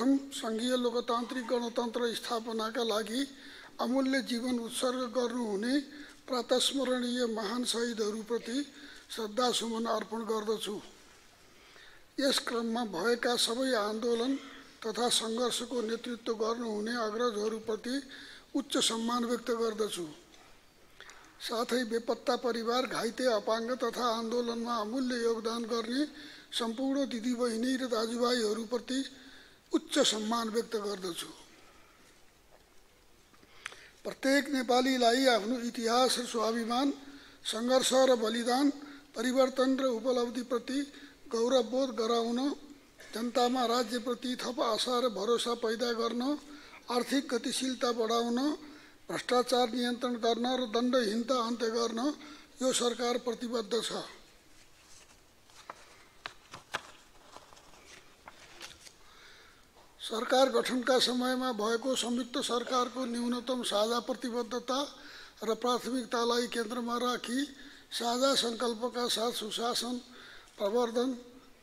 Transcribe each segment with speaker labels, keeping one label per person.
Speaker 1: सर्वप्रथम संघीय लोकतान्त्रिक गणतन्त्र स्थापनाका लागि अमूल्य जीवन उत्सर्ग गर्नुहुने प्रातस्मरणीय महान शहीदहरूप्रति श्रद्धासुमन अर्पण गर्दछु। यस क्रममा भएका सबै आन्दोलन तथा सङ्घर्षको नेतृत्व गर्नुहुने अग्रजहरूप्रति उच्च सम्मान व्यक्त गर्दछु। साथै बेपत्ता परिवार, घाइते, अपाङ्ग तथा आन्दोलनमा अमूल्य योगदान गर्ने सम्पूर्ण दिदीबहिनी र दाजुभाइहरूप्रति उच्च सम्मान व्यक्त गर्दछु। प्रत्येक नेपालीलाई आफ्नो इतिहास र स्वाभिमान, सङ्घर्ष र बलिदान, परिवर्तन र उपलब्धिप्रति गौरवबोध गराउन, जनतामा राज्यप्रति थप आशा र भरोसा पैदा गर्न, आर्थिक गतिशीलता बढाउन, भ्रष्टाचार नियन्त्रण गर्न र दण्डहीनता अन्त्य गर्न यो सरकार प्रतिबद्ध छ। सरकार गठनका समयमा भएको संयुक्त सरकारको न्यूनतम साझा प्रतिबद्धता र प्राथमिकतालाई केन्द्रमा राखी साझा सङ्कल्पका साथ सुशासन प्रवर्धन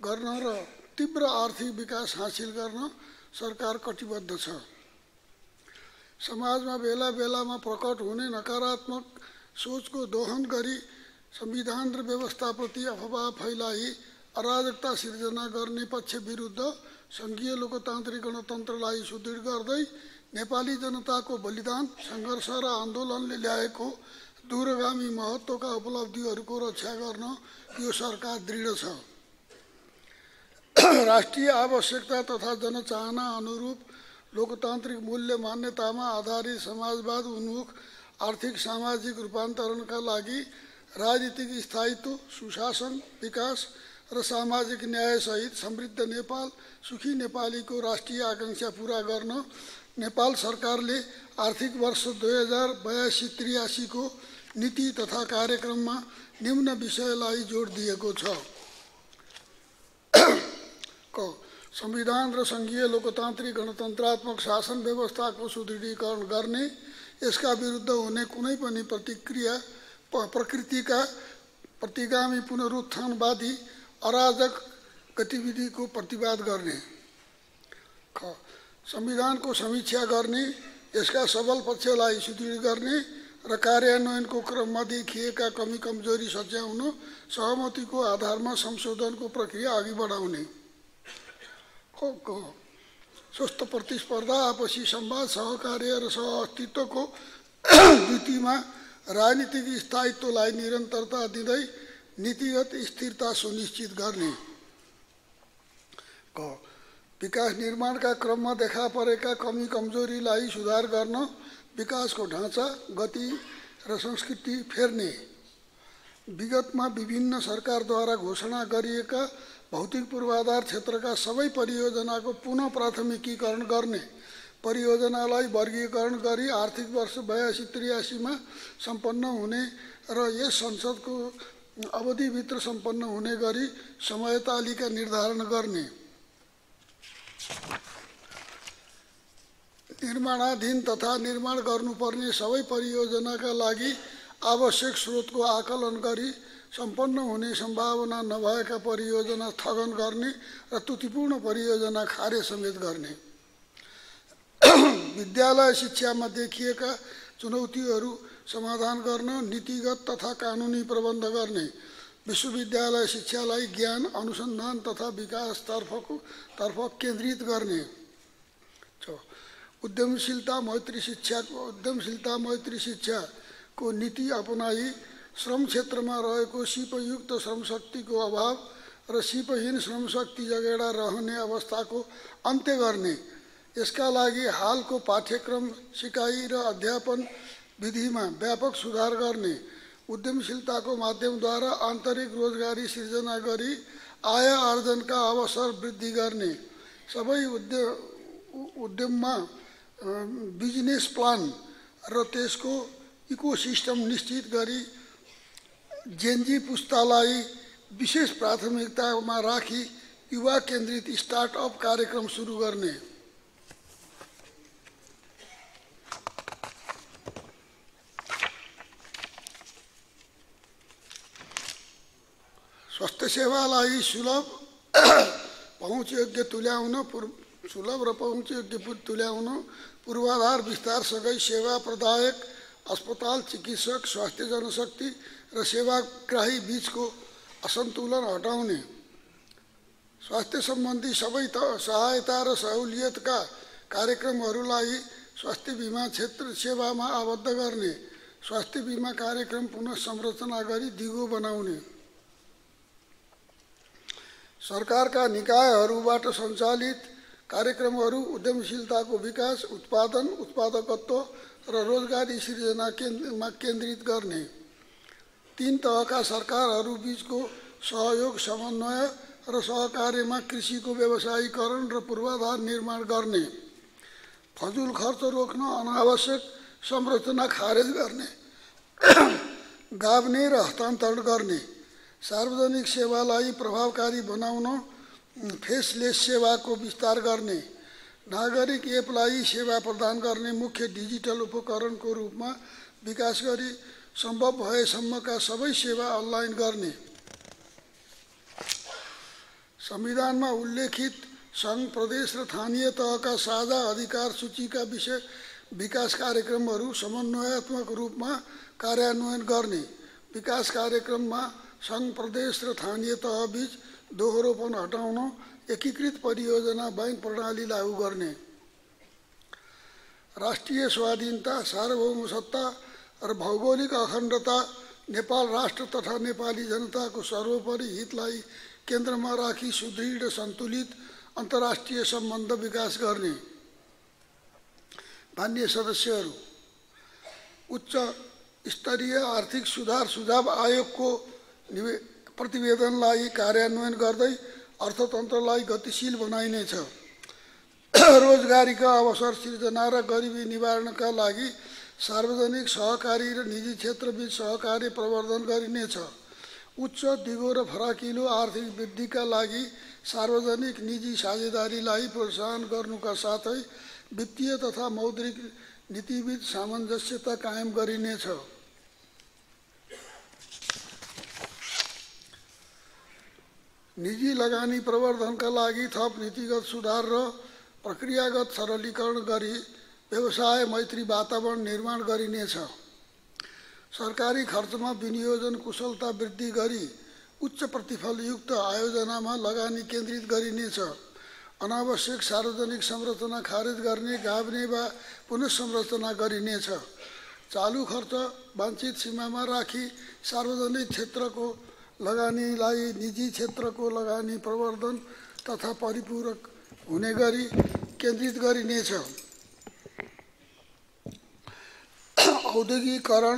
Speaker 1: गर्न र तीव्र आर्थिक विकास हासिल गर्न सरकार कटिबद्ध छ। समाजमा बेला बेलामा प्रकट हुने नकारात्मक सोचको दोहन गरी संविधान र व्यवस्थाप्रति अफवाह फैलाई अराजकता सिर्जना गर्ने पक्ष विरुद्ध संघीय लोकतान्त्रिक गणतन्त्रलाई सुदृढ गर्दै नेपाली जनताको बलिदान, सङ्घर्ष र आन्दोलनले ल्याएको दूरगामी महत्त्वका उपलब्धिहरूको रक्षा गर्न यो सरकार दृढ छ। राष्ट्रिय आवश्यकता तथा जनचाहना अनुरूप लोकतान्त्रिक मूल्य मान्यतामा आधारित समाजवाद उन्मुख आर्थिक सामाजिक रूपान्तरणका लागि राजनीतिक स्थायित्व, सुशासन, विकास र सामाजिक न्यायसहित समृद्ध नेपाल, सुखी नेपालीको राष्ट्रिय आकांक्षा पूरा गर्न नेपाल सरकारले आर्थिक वर्ष 2082-83 को नीति तथा कार्यक्रममा निम्न विषयलाई जोड दिएको छ। संविधान र संघीय लोकतान्त्रिक गणतन्त्रात्मक शासन व्यवस्थाको सुदृढीकरण गर्ने, यसका विरुद्ध हुने कुनै पनि प्रकृतिका प्रतिगामी पुनरुत्थानवादी अराजक गतिविधिको प्रतिवाद गर्ने। संविधानको समीक्षा गर्ने, यसका सबल पक्षलाई सुदृढ गर्ने र कार्यान्वयनको क्रममा देखिएका कमी कमजोरी सच्याउन सहमतिको आधारमा संशोधनको प्रक्रिया अघि बढाउने। स्वस्थ प्रतिस्पर्धा, आपसी संवाद, सहकार्य र सहअस्तित्वको नीतिमा राजनीतिक स्थायित्वलाई निरन्तरता दिँदै नीतिगत स्थिरता सुनिश्चित गर्ने। विकास निर्माणका क्रममा देखा परेका कमी कमजोरीलाई सुधार गर्न विकासको ढाँचा, गति र संस्कृति फेर्ने। विगतमा विभिन्न सरकारद्वारा घोषणा गरिएका भौतिक पूर्वाधार क्षेत्रका सबै परियोजनाको पुनः प्राथमिकीकरण गर्ने, परियोजनालाई वर्गीकरण गरी आर्थिक वर्ष 82-83 मा सम्पन्न हुने र यस संसदको अवधिभित्र सम्पन्न हुने गरी समय तालिका निर्धारण गर्ने। निर्माणाधीन तथा निर्माण गर्नुपर्ने सबै परियोजनाका लागि आवश्यक स्रोतको आकलन गरी सम्पन्न हुने सम्भावना नभएका परियोजना स्थगन गर्ने र त्रुटिपूर्ण परियोजना खारेज समेत गर्ने। विद्यालय शिक्षामा देखिएका चुनौतीहरू समाधान गर्न नीतिगत तथा कानुनी प्रबन्ध गर्ने। विश्वविद्यालय शिक्षालाई ज्ञान, अनुसन्धान तथा विकासतर्फ केन्द्रित गर्ने। उद्यमशीलता मैत्री शिक्षाको नीति अपनाई श्रम क्षेत्रमा रहेको सिपयुक्त श्रमशक्तिको अभाव र सिपहीन श्रमशक्ति जगेडा रहने अवस्थाको अन्त्य गर्ने। यसका लागि हालको पाठ्यक्रम, सिकाइ र अध्यापन विधिमा व्यापक सुधार गर्ने। उद्यमशीलताको माध्यमद्वारा आन्तरिक रोजगारी सिर्जना गरी आय आर्जनका अवसर वृद्धि गर्ने। सबै उद्यममा बिजनेस प्लान र त्यसको इकोसिस्टम निश्चित गरी जेनजी पुस्तालाई विशेष प्राथमिकतामा राखी युवा केन्द्रित स्टार्टअप कार्यक्रम सुरु गर्ने। स्वास्थ्य सेवालाई सुलभ पहुँचयोग्य तुल्याउन सुलभ र पहुँचयोग्य तुल्याउन, पूर्वाधार विस्तारसँगै सेवा प्रदायक, अस्पताल, चिकित्सक, स्वास्थ्य जनशक्ति र सेवाग्राही बीचको असन्तुलन हटाउने, स्वास्थ्य सम्बन्धी सबै सहायता र सहुलियतका कार्यक्रमहरूलाई स्वास्थ्य बीमा क्षेत्र सेवामा आबद्ध गर्ने, स्वास्थ्य बीमा कार्यक्रम पुनः संरचना गरी दिगो बनाउने, सरकारका निकायहरूबाट सञ्चालित कार्यक्रमहरू उद्यमशीलताको विकास, उत्पादन, उत्पादकत्व र रोजगारी सृजनामा केन्द्रित गर्ने, 3 तहका सरकारहरू बीचको सहयोग, समन्वय र सहकार्यमा कृषिको व्यवसायीकरण र पूर्वाधार निर्माण गर्ने, फजुल खर्च रोक्न, अनावश्यक संरचना खारेज गर्ने, गाभ्ने र हस्तान्तरण गर्ने, सार्वजनिक सेवालाई प्रभावकारी बनाउन फेसलेस सेवाको विस्तार गर्ने, नागरिक एपलाई सेवा प्रदान गर्ने मुख्य डिजिटल उपकरणको रूपमा विकास गरी सम्भव भएसम्मका सबै सेवा अनलाइन गर्ने, संविधानमा उल्लेखित सङ्घ, प्रदेश र स्थानीय तहका साझा अधिकार सूचीका विषय विकास कार्यक्रमहरू समन्वयात्मक रूपमा कार्यान्वयन गर्ने, विकास कार्यक्रममा सङ्घ, प्रदेश र स्थानीय तहबीच दोहोरोपन हटाउन एकीकृत परियोजना बैंक प्रणाली लागू गर्ने, राष्ट्रिय स्वाधीनता, सार्वभौम सत्ता र भौगोलिक अखण्डता, नेपाल राष्ट्र तथा नेपाली जनताको सर्वोपरि हितलाई केन्द्रमा राखी सुदृढ सन्तुलित अन्तर्राष्ट्रिय सम्बन्ध विकास गर्ने। माननीय सदस्यहरू, उच्च स्तरीय आर्थिक सुधार सुझाव आयोगको प्रतिवेदनलाई कार्यान्वयन गर्दै अर्थतन्त्रलाई गतिशील बनाइनेछ। रोजगारीका अवसर सिर्जना र गरिबी निवारणका लागि सार्वजनिक, सहकारी र निजी क्षेत्रबीच सहकार्य प्रवर्धन गरिनेछ। उच्च, दिगो र फराकिलो आर्थिक वृद्धिका लागि सार्वजनिक निजी साझेदारीलाई प्रोत्साहन गर्नुका साथै वित्तीय तथा मौद्रिक नीतिबीच सामञ्जस्यता कायम गरिनेछ। निजी लगानी प्रवर्धनका लागि थप नीतिगत सुधार र प्रक्रियागत सरलीकरण गरी व्यवसाय मैत्री वातावरण निर्माण गरिनेछ। सरकारी खर्चमा विनियोजन कुशलता वृद्धि गरी उच्च प्रतिफलयुक्त आयोजनामा लगानी केन्द्रित गरिनेछ। अनावश्यक सार्वजनिक संरचना खारेज गर्ने, गाभ्ने वा पुनः संरचना गरिनेछ। चालू खर्च वाञ्छित सीमामा राखी सार्वजनिक क्षेत्रको लगानीलाई निजी क्षेत्रको लगानी प्रवर्धन तथा परिपूरक हुने गरी केन्द्रित गरिनेछ। औद्योगिकरण,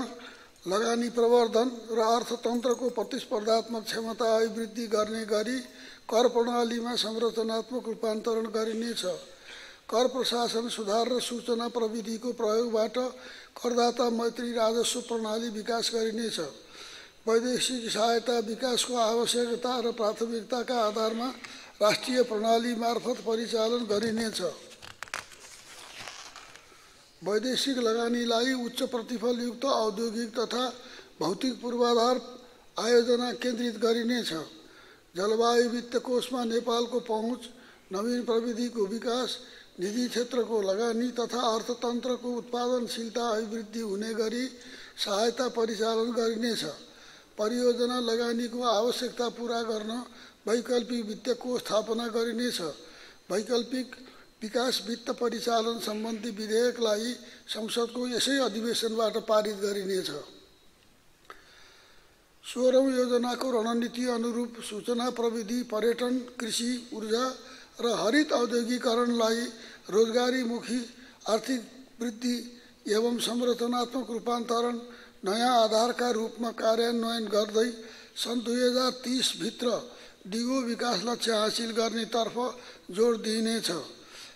Speaker 1: लगानी प्रवर्धन र अर्थतन्त्रको प्रतिस्पर्धात्मक क्षमता अभिवृद्धि गर्ने गरी कर प्रणालीमा संरचनात्मक रूपान्तरण गरिनेछ। कर प्रशासन सुधार र सूचना प्रविधिको प्रयोगबाट करदाता मैत्री राजस्व प्रणाली विकास गरिनेछ। वैदेशिक सहायता विकासको आवश्यकता र प्राथमिकताका आधारमा राष्ट्रिय प्रणाली मार्फत परिचालन गरिनेछ। वैदेशिक लगानीलाई उच्च प्रतिफलयुक्त औद्योगिक तथा भौतिक पूर्वाधार आयोजना केन्द्रित गरिनेछ। जलवायु वित्त कोषमा नेपालको पहुँच, नवीन प्रविधिको विकास, निजी क्षेत्रको लगानी तथा अर्थतन्त्रको उत्पादनशीलता अभिवृद्धि हुने गरी सहायता परिचालन गरिनेछ। परियोजना लगानीको आवश्यकता पूरा गर्न वैकल्पिक वित्त कोष स्थापना गरिनेछ। वैकल्पिक विकास वित्त परिचालन सम्बन्धी विधेयकलाई संसदको यसै अधिवेशनबाट पारित गरिनेछ। 16औं योजनाको रणनीति अनुरूप सूचना प्रविधि, पर्यटन, कृषि, ऊर्जा र हरित औद्योगिकरणलाई रोजगारीमुखी आर्थिक वृद्धि एवं संरचनात्मक रूपान्तरण नयाँ आधारका रूपमा कार्यान्वयन गर्दै सन् 2030 भित्र दिगो विकास लक्ष्य हासिल गर्नेतर्फ जोड दिइनेछ।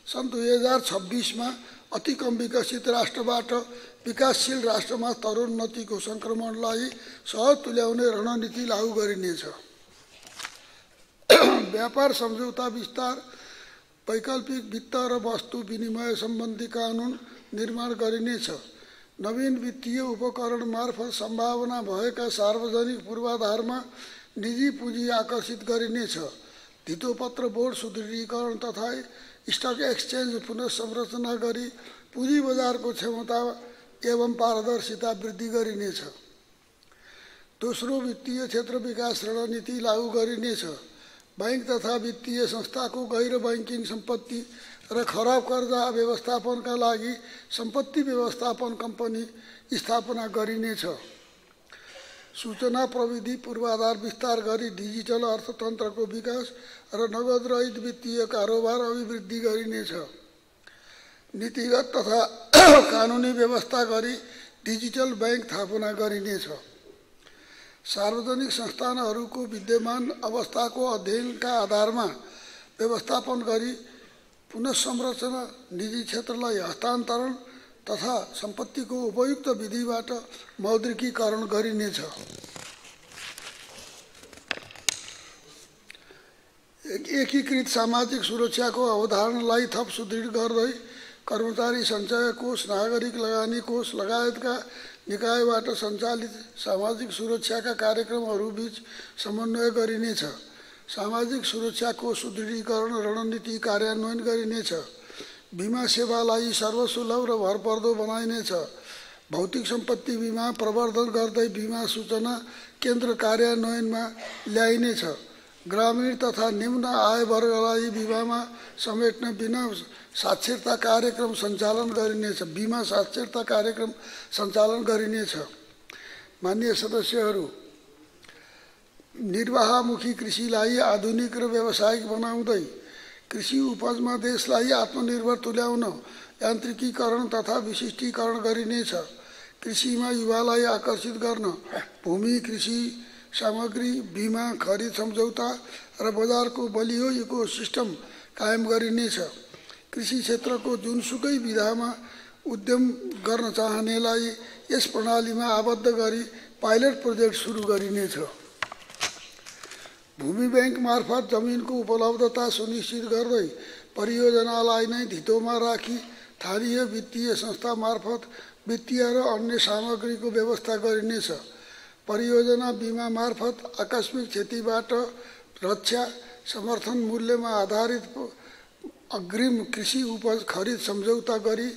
Speaker 1: सन् 2026 मा अति कम विकसित राष्ट्रबाट विकासशील राष्ट्रमा तरोन्नतिको सङ्क्रमणलाई सहज तुल्याउने रणनीति लागू गरिनेछ। व्यापार सम्झौता विस्तार, वैकल्पिक वित्त र वस्तु विनिमय सम्बन्धी कानुन निर्माण गरिनेछ। नवीन वित्तीय उपकरण मार्फत सम्भावना भएका सार्वजनिक पूर्वाधारमा निजी पुँजी आकर्षित गरिनेछ। धितोपत्र बोर्ड सुदृढीकरण तथा स्टक एक्सचेन्ज पुनः संरचना गरी पुँजी बजारको क्षमता एवं पारदर्शिता वृद्धि गरिनेछ। दोस्रो, वित्तीय क्षेत्र विकास रणनीति लागू गरिनेछ। बैंक तथा वित्तीय संस्थाको गैर बैंकिङ सम्पत्ति र खराब कर्जा व्यवस्थापनका लागि सम्पत्ति व्यवस्थापन कम्पनी स्थापना गरिनेछ। सूचना प्रविधि पूर्वाधार विस्तार गरी डिजिटल अर्थतन्त्रको विकास र नगद रहित वित्तीय कारोबार अभिवृद्धि गरिनेछ। नीतिगत तथा कानुनी व्यवस्था गरी डिजिटल बैंक स्थापना गरिनेछ। सार्वजनिक संस्थानहरूको विद्यमान अवस्थाको अध्ययनका आधारमा व्यवस्थापन गरी पुनः संरचना, निजी क्षेत्रलाई हस्तान्तरण तथा सम्पत्तिको उपयुक्त विधिबाट मौद्रिकीकरण गरिनेछ। एकीकृत सामाजिक सुरक्षाको अवधारणालाई थप सुदृढ गर्दै कर्मचारी सञ्चय कोष, नागरिक लगानी कोष लगायतका निकायबाट सञ्चालित सामाजिक सुरक्षाका कार्यक्रमहरूबीच समन्वय गरिनेछ। सामाजिक सुरक्षाको सुदृढीकरण रणनीति कार्यान्वयन गरिनेछ। बीमा सेवालाई सर्वसुलभ र भरपर्दो बनाइनेछ। भौतिक सम्पत्ति बीमा प्रवर्धन गर्दै बीमा सूचना केन्द्र कार्यान्वयनमा ल्याइनेछ। ग्रामीण तथा निम्न आय वर्गलाई बीमामा समेट्न बिना साक्षरता कार्यक्रम सञ्चालन गरिनेछ। बीमा साक्षरता कार्यक्रम सञ्चालन गरिनेछ। माननीय सदस्यहरू, निर्वाहमुखी कृषिलाई आधुनिक र व्यावसायिक बनाउँदै कृषि उपजमा देशलाई आत्मनिर्भर तुल्याउन यान्त्रिकीकरण तथा विशिष्टीकरण गरिनेछ। कृषिमा युवालाई आकर्षित गर्न भूमि, कृषि सामग्री, बीमा, खरिद सम्झौता र बजारको बलियो इकोसिस्टम कायम गरिनेछ। कृषि क्षेत्रको जुनसुकै विधामा उद्यम गर्न चाहनेलाई यस प्रणालीमा आबद्ध गरी पाइलट प्रोजेक्ट सुरु गरिनेछ। भूमि बैंक मार्फत जमिनको उपलब्धता सुनिश्चित गर्दै परियोजनालाई नै धितोमा राखी स्थानीय वित्तीय संस्था मार्फत वित्तीय र अन्य सामग्रीको व्यवस्था गरिनेछ। परियोजना बीमा मार्फत आकस्मिक क्षतिबाट रक्षा, समर्थन मूल्यमा आधारित अग्रिम कृषि उपज खरिद सम्झौता गरी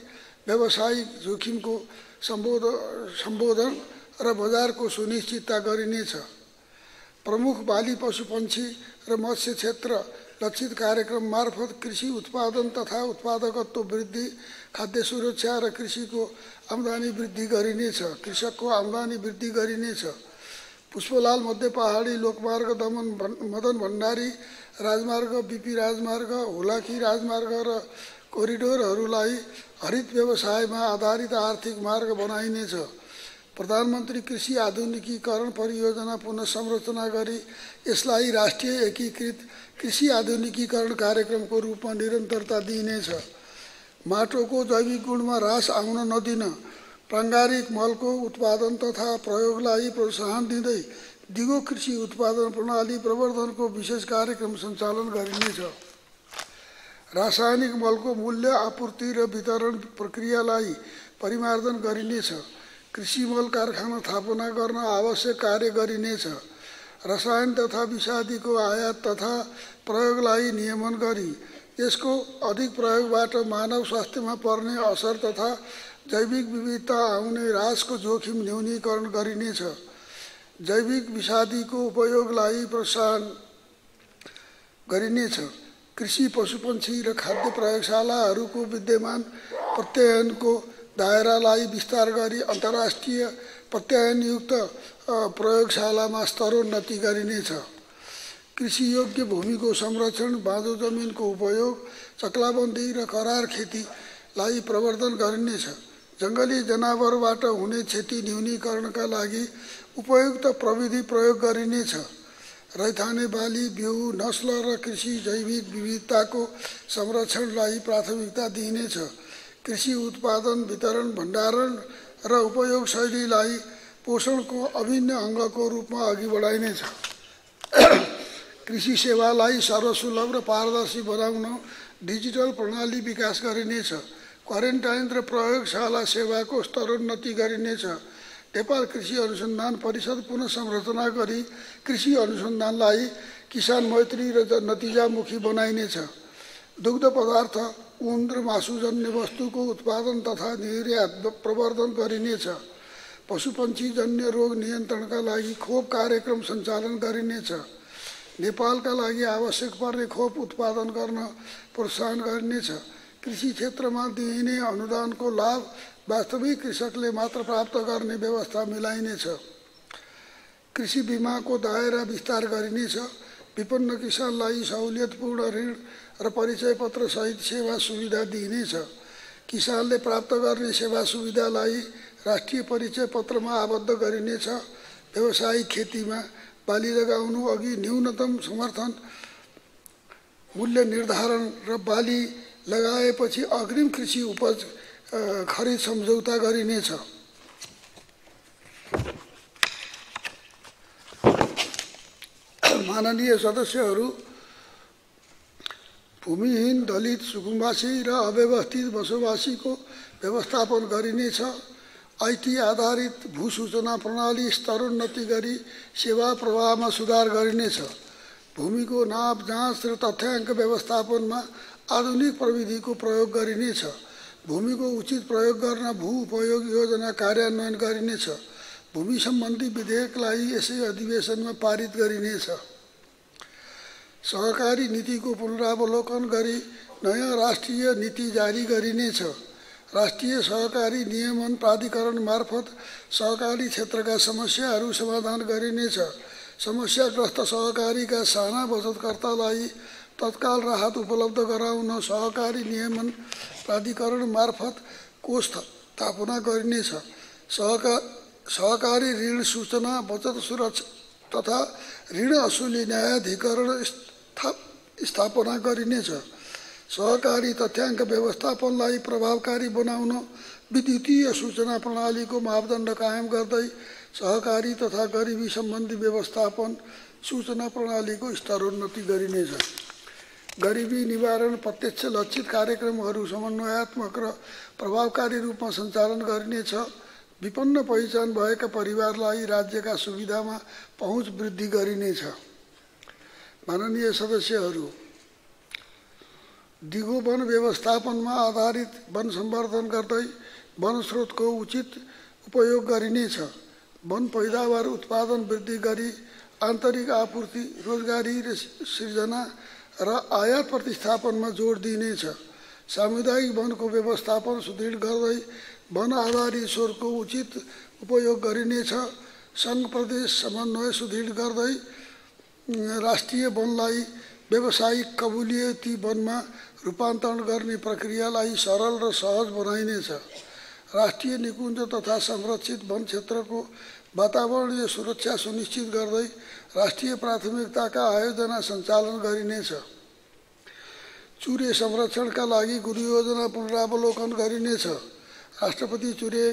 Speaker 1: व्यावसायिक जोखिमको सम्बोधन र बजारको सुनिश्चितता गरिनेछ। प्रमुख बाली पशुपन्छी र मत्स्य क्षेत्र लक्षित कार्यक्रम मार्फत कृषि उत्पादन तथा उत्पादकत्व वृद्धि, खाद्य सुरक्षा र कृषिको आम्दानी वृद्धि गरिनेछ। कृषकको आम्दानी वृद्धि गरिनेछ। पुष्पलाल मध्य पहाडी लोकमार्ग मदन भण्डारी राजमार्ग, बीपी राजमार्ग, हुलाकी राजमार्ग र कोरिडोरहरूलाई हरित व्यवसायमा आधारित आर्थिक मार्ग बनाइनेछ। प्रधानमन्त्री कृषि आधुनिकीकरण परियोजना पुनः संरचना गरी यसलाई राष्ट्रिय एकीकृत कृषि आधुनिकीकरण कार्यक्रमको रूपमा निरन्तरता दिइनेछ। माटोको जैविक गुणमा ह्रास आउन नदिन प्राङ्गारिक मलको उत्पादन तथा प्रयोगलाई प्रोत्साहन दिँदै दिगो कृषि उत्पादन प्रणाली प्रवर्धनको विशेष कार्यक्रम सञ्चालन गरिनेछ। रासायनिक मलको मूल्य, आपूर्ति र वितरण प्रक्रियालाई परिमार्जन गरिनेछ। कृषि मल कारखाना स्थापना गर्न आवश्यक कार्य गरिनेछ। रसायन तथा विषादीको आयात तथा प्रयोगलाई नियमन गरी यसको अधिक प्रयोगबाट मानव स्वास्थ्यमा पर्ने असर तथा जैविक विविधता आउने ह्रासको जोखिम न्यूनीकरण गरिनेछ। जैविक विषादीको उपयोगलाई प्रोत्साहन गरिनेछ। कृषि, पशुपन्छी र खाद्य प्रयोगशालाहरूको विद्यमान प्रत्यायनको दायरालाई विस्तार गरी अन्तर्राष्ट्रिय प्रत्यायनयुक्त प्रयोगशालामा स्तरोन्नति गरिनेछ। कृषियोग्य भूमिको संरक्षण, बाँझो जमिनको उपयोग, चक्लाबन्दी र करार खेतीलाई प्रवर्धन गरिनेछ। जङ्गली जनावरबाट हुने क्षति न्यूनीकरणका लागि उपयुक्त प्रविधि प्रयोग गरिनेछ। रैथाने बाली, बिउ, नस्ल र कृषि जैविक विविधताको संरक्षणलाई प्राथमिकता दिइनेछ। कृषि उत्पादन, वितरण, भण्डारण र उपयोग शैलीलाई पोषणको अभिन्न अङ्गको रूपमा अघि बढाइनेछ। कृषि सेवालाई सर्वसुलभ र पारदर्शी बनाउन डिजिटल प्रणाली विकास गरिनेछ। क्वारेन्टाइन र प्रयोगशाला सेवाको स्तरोन्नति गरिनेछ। नेपाल कृषि अनुसन्धान परिषद पुनः संरचना गरी कृषि अनुसन्धानलाई किसान मैत्री र नतिजामुखी बनाइनेछ। दुग्ध पदार्थ, ऊन र मासुजन्य वस्तुको उत्पादन तथा निर्यात प्रवर्धन गरिनेछ। पशुपन्छीजन्य रोग नियन्त्रणका लागि खोप कार्यक्रम सञ्चालन गरिनेछ। नेपालका लागि आवश्यक पर्ने खोप उत्पादन गर्न प्रोत्साहन गरिनेछ। कृषि क्षेत्रमा दिइने अनुदानको लाभ वास्तविक कृषकले मात्र प्राप्त गर्ने व्यवस्था मिलाइनेछ। कृषि बीमाको दायरा विस्तार गरिनेछ। विपन्न किसानलाई सहुलियतपूर्ण ऋण र परिचय पत्र सहित सेवा सुविधा दिइनेछ। किसानले प्राप्त गर्ने सेवा सुविधालाई राष्ट्रिय परिचय पत्रमा आबद्ध गरिनेछ। व्यावसायिक खेतीमा बाली लगाउनु अघि न्यूनतम समर्थन मूल्य निर्धारण र बाली लगाएपछि अग्रिम कृषि उपज खरिद सम्झौता गरिनेछ। माननीय सदस्यहरू, भूमिहीन, दलित, सुकुम्बासी र अव्यवस्थित बसोबासीको व्यवस्थापन गरिनेछ। आईटी आधारित भूसूचना प्रणाली स्तरोन्नति गरी सेवा प्रवाहमा सुधार गरिनेछ। भूमिको नाप, जाँच र तथ्याङ्क व्यवस्थापनमा आधुनिक प्रविधिको प्रयोग गरिनेछ। भूमिको उचित प्रयोग गर्न भू उपयोग योजना कार्यान्वयन गरिनेछ। भूमि सम्बन्धी विधेयकलाई यसै अधिवेशनमा पारित गरिनेछ। सहकारी नीतिको पुनरावलोकन गरी नयाँ राष्ट्रिय नीति जारी गरिनेछ। राष्ट्रिय सहकारी नियमन प्राधिकरण मार्फत सहकारी क्षेत्रका समस्याहरू समाधान गरिनेछ। समस्याग्रस्त सहकारीका साना बचतकर्तालाई तत्काल राहत उपलब्ध गराउन सहकारी नियमन प्राधिकरण मार्फत कोष स्थापना गरिनेछ। सहकारी ऋण सूचना, बचत सुरक्षा तथा ऋण असुली न्यायाधिकरण स्थापना गरिनेछ। सहकारी तथ्याङ्क व्यवस्थापनलाई प्रभावकारी बनाउन विद्युतीय सूचना प्रणालीको मापदण्ड कायम गर्दै सहकारी तथा गरिबी सम्बन्धी व्यवस्थापन सूचना प्रणालीको स्तरोन्नति गरिनेछ। गरिबी निवारण प्रत्यक्ष लक्षित कार्यक्रमहरू समन्वयात्मक र प्रभावकारी रूपमा सञ्चालन गरिनेछ। विपन्न पहिचान भएका परिवारलाई राज्यका सुविधामा पहुँच वृद्धि गरिनेछ। माननीय सदस्यहरू, दिगो वन व्यवस्थापनमा आधारित वन सम्वर्धन गर्दै वन स्रोतको उचित उपयोग गरिनेछ। वन पैदावार उत्पादन वृद्धि गरी आन्तरिक आपूर्ति, रोजगारी सृजना र आयात प्रतिस्थापनमा जोड दिइनेछ। सामुदायिक वनको व्यवस्थापन सुदृढ गर्दै वन आधारित स्रोतको उचित उपयोग गरिनेछ। सङ्घ प्रदेश समन्वय सुदृढ गर्दै राष्ट्रिय वनलाई व्यावसायिक कबुलियती वनमा रूपान्तरण गर्ने प्रक्रियालाई सरल र सहज बनाइनेछ। राष्ट्रिय निकुञ्ज तथा संरक्षित वन क्षेत्रको वातावरणीय सुरक्षा सुनिश्चित गर्दै राष्ट्रिय प्राथमिकताका आयोजना सञ्चालन गरिनेछ। चुरे संरक्षणका लागि गुरुयोजना पुनरावलोकन गरिनेछ। राष्ट्रपति चुरे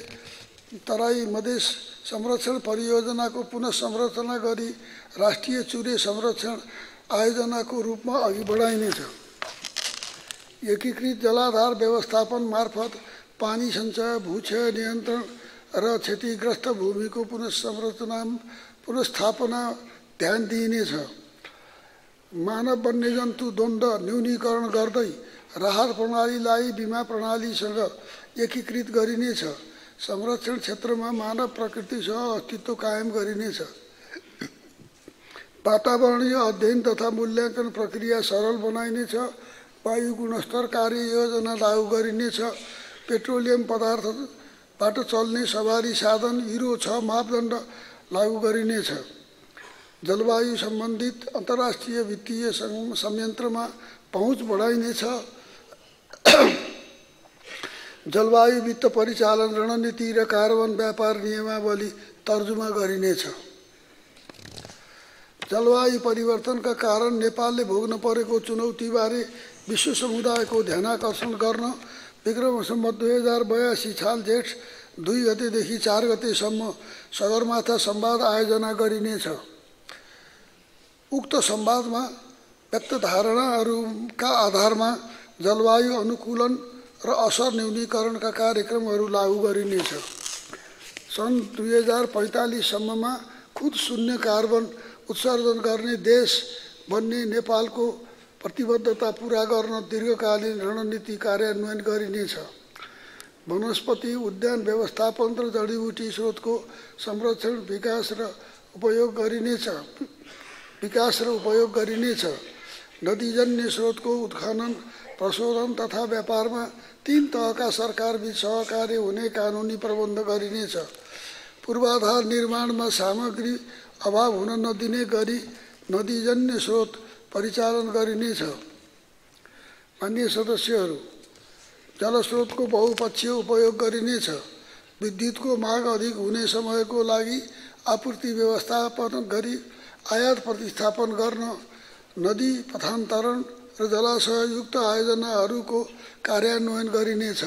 Speaker 1: तराई मधेस संरक्षण परियोजनाको पुनः संरचना गरी राष्ट्रिय चुरे संरक्षण आयोजनाको रूपमा अघि बढाइनेछ। एकीकृत जलाधार व्यवस्थापन मार्फत पानी सञ्चय, भूक्षय नियन्त्रण र क्षतिग्रस्त भूमिको पुनर्स्थापना ध्यान दिइनेछ। मानव वन्यजन्तु द्वन्द्व न्यूनीकरण गर्दै राहत प्रणालीलाई बीमा प्रणालीसँग एकीकृत गरिनेछ। संरक्षण क्षेत्रमा मानव प्रकृतिसँग अस्तित्व कायम गरिनेछ। वातावरणीय अध्ययन तथा मूल्याङ्कन प्रक्रिया सरल बनाइनेछ। वायु गुणस्तर कार्य योजना लागू गरिनेछ। पेट्रोलियम पदार्थबाट चल्ने सवारी साधन युरो 6 मापदण्ड लागू गरिनेछ। जलवायु सम्बन्धित अन्तर्राष्ट्रिय वित्तीय संयन्त्रमा पहुँच बढाइनेछ। जलवायु वित्त परिचालन रणनीति र कार्बन व्यापार नियमावली तर्जुमा गरिनेछ। जलवायु परिवर्तनका कारण नेपालले भोग्न परेको चुनौतीबारे विश्व समुदायको ध्यानाकर्षण गर्न विक्रम सम्वत 2082 साल जेठ 2 गतेदेखि 4 गतेसम्म सगरमाथा संवाद आयोजना गरिनेछ। उक्त संवादमा व्यक्त धारणाहरूका आधारमा जलवायु अनुकूलन र असर न्यूनीकरणका कार्यक्रमहरू लागू गरिनेछ। सन् 2045 सम्ममा खुद शून्य कार्बन उत्सर्जन गर्ने देश बन्ने नेपालको प्रतिबद्धता पूरा गर्न दीर्घकालीन रणनीति कार्यान्वयन गरिनेछ। वनस्पति उद्यान व्यवस्थापन र जडीबुटी स्रोतको संरक्षण विकास र उपयोग गरिनेछ। नदीजन्य स्रोतको उत्खनन, प्रशोधन तथा व्यापारमा 3 तहका सरकारबीच सहकार्य हुने कानुनी प्रबन्ध गरिनेछ। पूर्वाधार निर्माणमा सामग्री अभाव हुन नदिने गरी नदीजन्य स्रोत परिचालन गरिनेछ। माननीय सदस्यहरू, जलस्रोतको बहुपक्षीय उपयोग गरिनेछ। विद्युतको माग अधिक हुने समयको लागि आपूर्ति व्यवस्थापन गरी आयात प्रतिस्थापन गर्न नदी पथान्तरण र जलाशययुक्त आयोजनाहरूको कार्यान्वयन गरिनेछ।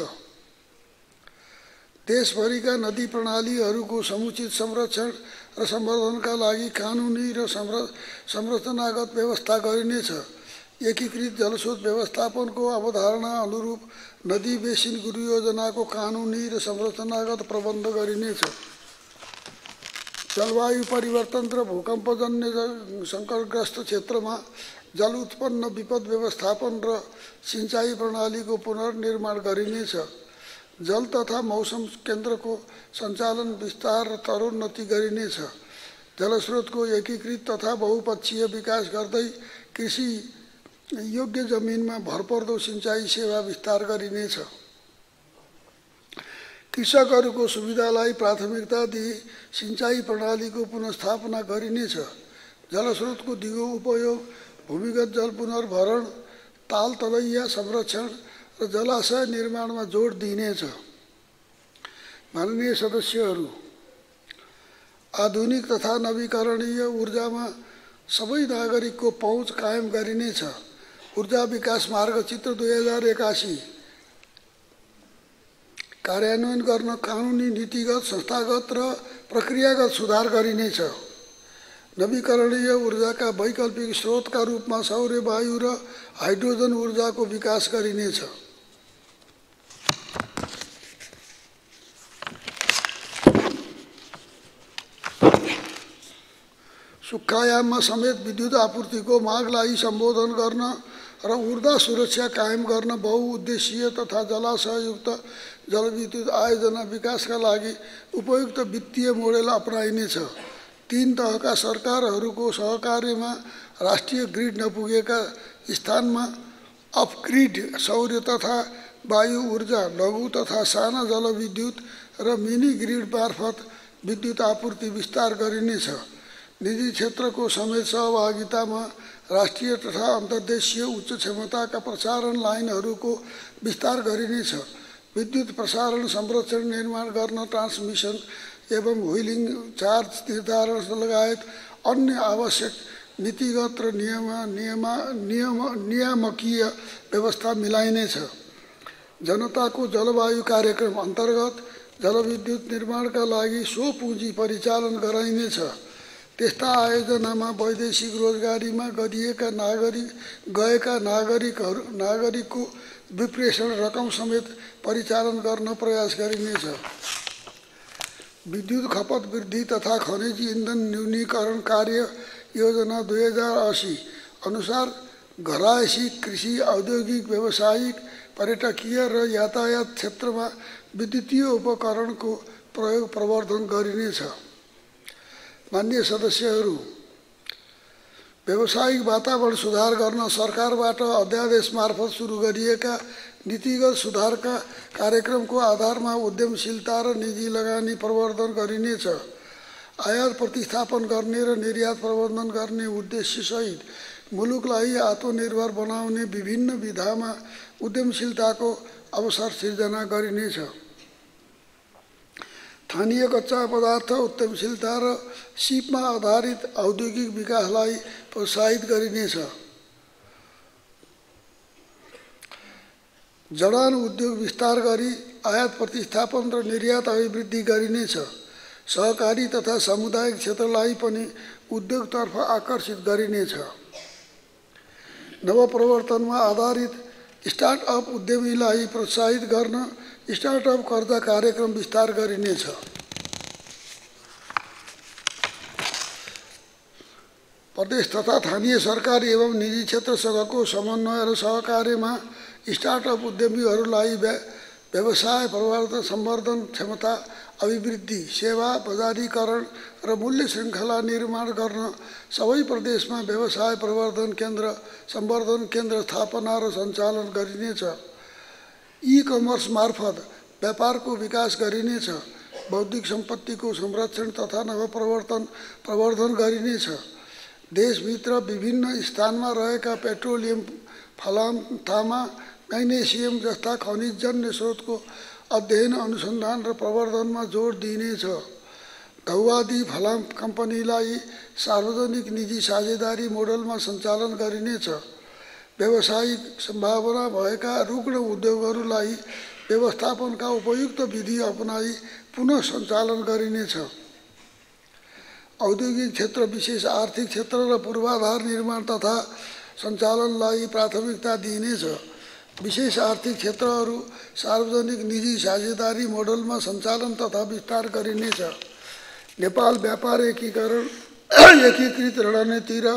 Speaker 1: देशभरिका नदी प्रणालीहरूको समुचित संरक्षण र सम्वर्धनका लागि कानुनी र संरचनागत व्यवस्था गरिनेछ। एकीकृत जलस्रोत व्यवस्थापनको अवधारणा अनुरूप नदी बेसिन गुरु योजनाको कानुनी र संरचनागत प्रबन्ध गरिनेछ। जलवायु परिवर्तन र भूकम्पजन्य सङ्कटग्रस्त क्षेत्रमा जल उत्पन्न विपद व्यवस्थापन र सिंचाई प्रणालीको पुनर्निर्माण गरिनेछ। जल तथा मौसम केन्द्रको सञ्चालन विस्तार र तरोन्नति गरिनेछ। जलस्रोतको एकीकृत तथा बहुपक्षीय विकास गर्दै कृषि योग्य जमिनमा भरपर्दो सिंचाई सेवा विस्तार गरिनेछ। कृषकहरूको सुविधालाई प्राथमिकता दिई सिंचाई प्रणालीको पुनर्स्थापना गरिनेछ। जलस्रोतको दिगो उपयोग, भूमिगत जल पुनर्भरण, ताल तलैया संरक्षण र जलाशय निर्माणमा जोड दिइनेछ। माननीय सदस्यहरू, आधुनिक तथा नवीकरणीय ऊर्जामा सबै नागरिकको पहुँच कायम गरिनेछ। ऊर्जा विकास मार्गचित्र 2081 कार्यान्वयन गर्न कानुनी, नीतिगत, संस्थागत र प्रक्रियागत सुधार गरिनेछ। नवीकरणीय ऊर्जाका वैकल्पिक स्रोतका रूपमा सौर्य, वायु र हाइड्रोजन ऊर्जाको विकास गरिनेछ। सुक्खायाममा समेत विद्युत आपूर्तिको मागलाई सम्बोधन गर्न र ऊर्जा सुरक्षा कायम गर्न बहुउद्देशीय तथा जलाशययुक्त जलविद्युत आयोजना विकासका लागि उपयुक्त वित्तीय मोडेल अपनाइनेछ। 3 तहका सरकारहरूको सहकार्यमा राष्ट्रिय ग्रिड नपुगेका स्थानमा अफ-ग्रिड सौर्य तथा वायु ऊर्जा, लघु तथा साना जलविद्युत र मिनी ग्रिड मार्फत विद्युत आपूर्ति विस्तार गरिनेछ। निजी क्षेत्रको समेत सहभागितामा राष्ट्रिय तथा अन्तर्देशीय उच्च क्षमताका प्रसारण लाइनहरूको विस्तार गरिनेछ। विद्युत प्रसारण संरक्षण निर्माण गर्न ट्रान्समिसन एवं व्हीलिङ चार्ज निर्धारण लगायत अन्य आवश्यक नीतिगत र नियामकीय व्यवस्था मिलाइनेछ। जनताको जलवायु कार्यक्रम अन्तर्गत जलविद्युत निर्माणका लागि स्वपुँजी परिचालन गराइनेछ। त्यस्ता आयोजनामा वैदेशिक रोजगारीमा गएका नागरिकको विप्रेषण रकम समेत परिचालन गर्न प्रयास गरिनेछ। विद्युत खपत वृद्धि तथा खनिज इन्धन न्यूनीकरण कार्य योजना 2080 अनुसार घरायसी, कृषि, औद्योगिक, व्यावसायिक, पर्यटकीय र यातायात क्षेत्रमा विद्युतीय उपकरणको प्रयोग प्रवर्धन गरिनेछ। माननीय सदस्यहरू, व्यावसायिक वातावरण सुधार गर्न सरकारबाट अध्यादेश मार्फत सुरु गरिएका नीतिगत सुधारका कार्यक्रमको आधारमा उद्यमशीलता र निजी लगानी प्रवर्धन गरिनेछ। आयात प्रतिस्थापन गर्ने र निर्यात प्रबन्धन गर्ने उद्देश्यसहित मुलुकलाई आत्मनिर्भर बनाउने विभिन्न विधामा उद्यमशीलताको अवसर सिर्जना गरिनेछ। स्थानीय कच्चा पदार्थ उद्यमशीलता र सिपमा आधारित औद्योगिक विकासलाई प्रोत्साहित गरिनेछ। जडान उद्योग विस्तार गरी आयात प्रतिस्थापन र निर्यात अभिवृद्धि गरिनेछ। सहकारी तथा सामुदायिक क्षेत्रलाई पनि उद्योगतर्फ आकर्षित गरिनेछ। नवप्रवर्तनमा आधारित स्टार्टअप उद्यमीलाई प्रोत्साहित गर्न स्टार्टअप कर्जा कार्यक्रम विस्तार गरिनेछ। प्रदेश तथा स्थानीय सरकार एवं निजी क्षेत्रसँगको समन्वय र सहकार्यमा स्टार्टअप उद्यमीहरूलाई व्यवसाय प्रवर्धन सम्वर्धन क्षमता अभिवृद्धि सेवा बजारीकरण र मूल्य श्रृङ्खला निर्माण गर्न सबै प्रदेशमा व्यवसाय प्रवर्धन केन्द्र सम्वर्धन केन्द्र स्थापना र सञ्चालन गरिनेछ। ई-कमर्स मार्फत व्यापारको विकास गरिनेछ। बौद्धिक सम्पत्तिको संरक्षण तथा प्रवर्धन गरिनेछ। देशभित्र विभिन्न स्थानमा रहेका पेट्रोलियम फलाम तामा म्याग्नेसियम जस्ता खनिजजन्य स्रोतको अध्ययन अनुसन्धान र प्रवर्धनमा जोड दिइनेछ। धौवादी फलाम कम्पनीलाई सार्वजनिक निजी साझेदारी मोडलमा सञ्चालन गरिनेछ। व्यावसायिक सम्भावना भएका रुग्ण उद्योगहरूलाई व्यवस्थापनका उपयुक्त विधि अपनाई पुनः सञ्चालन गरिनेछ। औद्योगिक क्षेत्र विशेष आर्थिक क्षेत्र र पूर्वाधार निर्माण तथा सञ्चालनलाई प्राथमिकता दिइनेछ। विशेष आर्थिक क्षेत्रहरू सार्वजनिक निजी साझेदारी मोडलमा सञ्चालन तथा विस्तार गरिनेछ। नेपाल व्यापार एकीकृत रणनीति र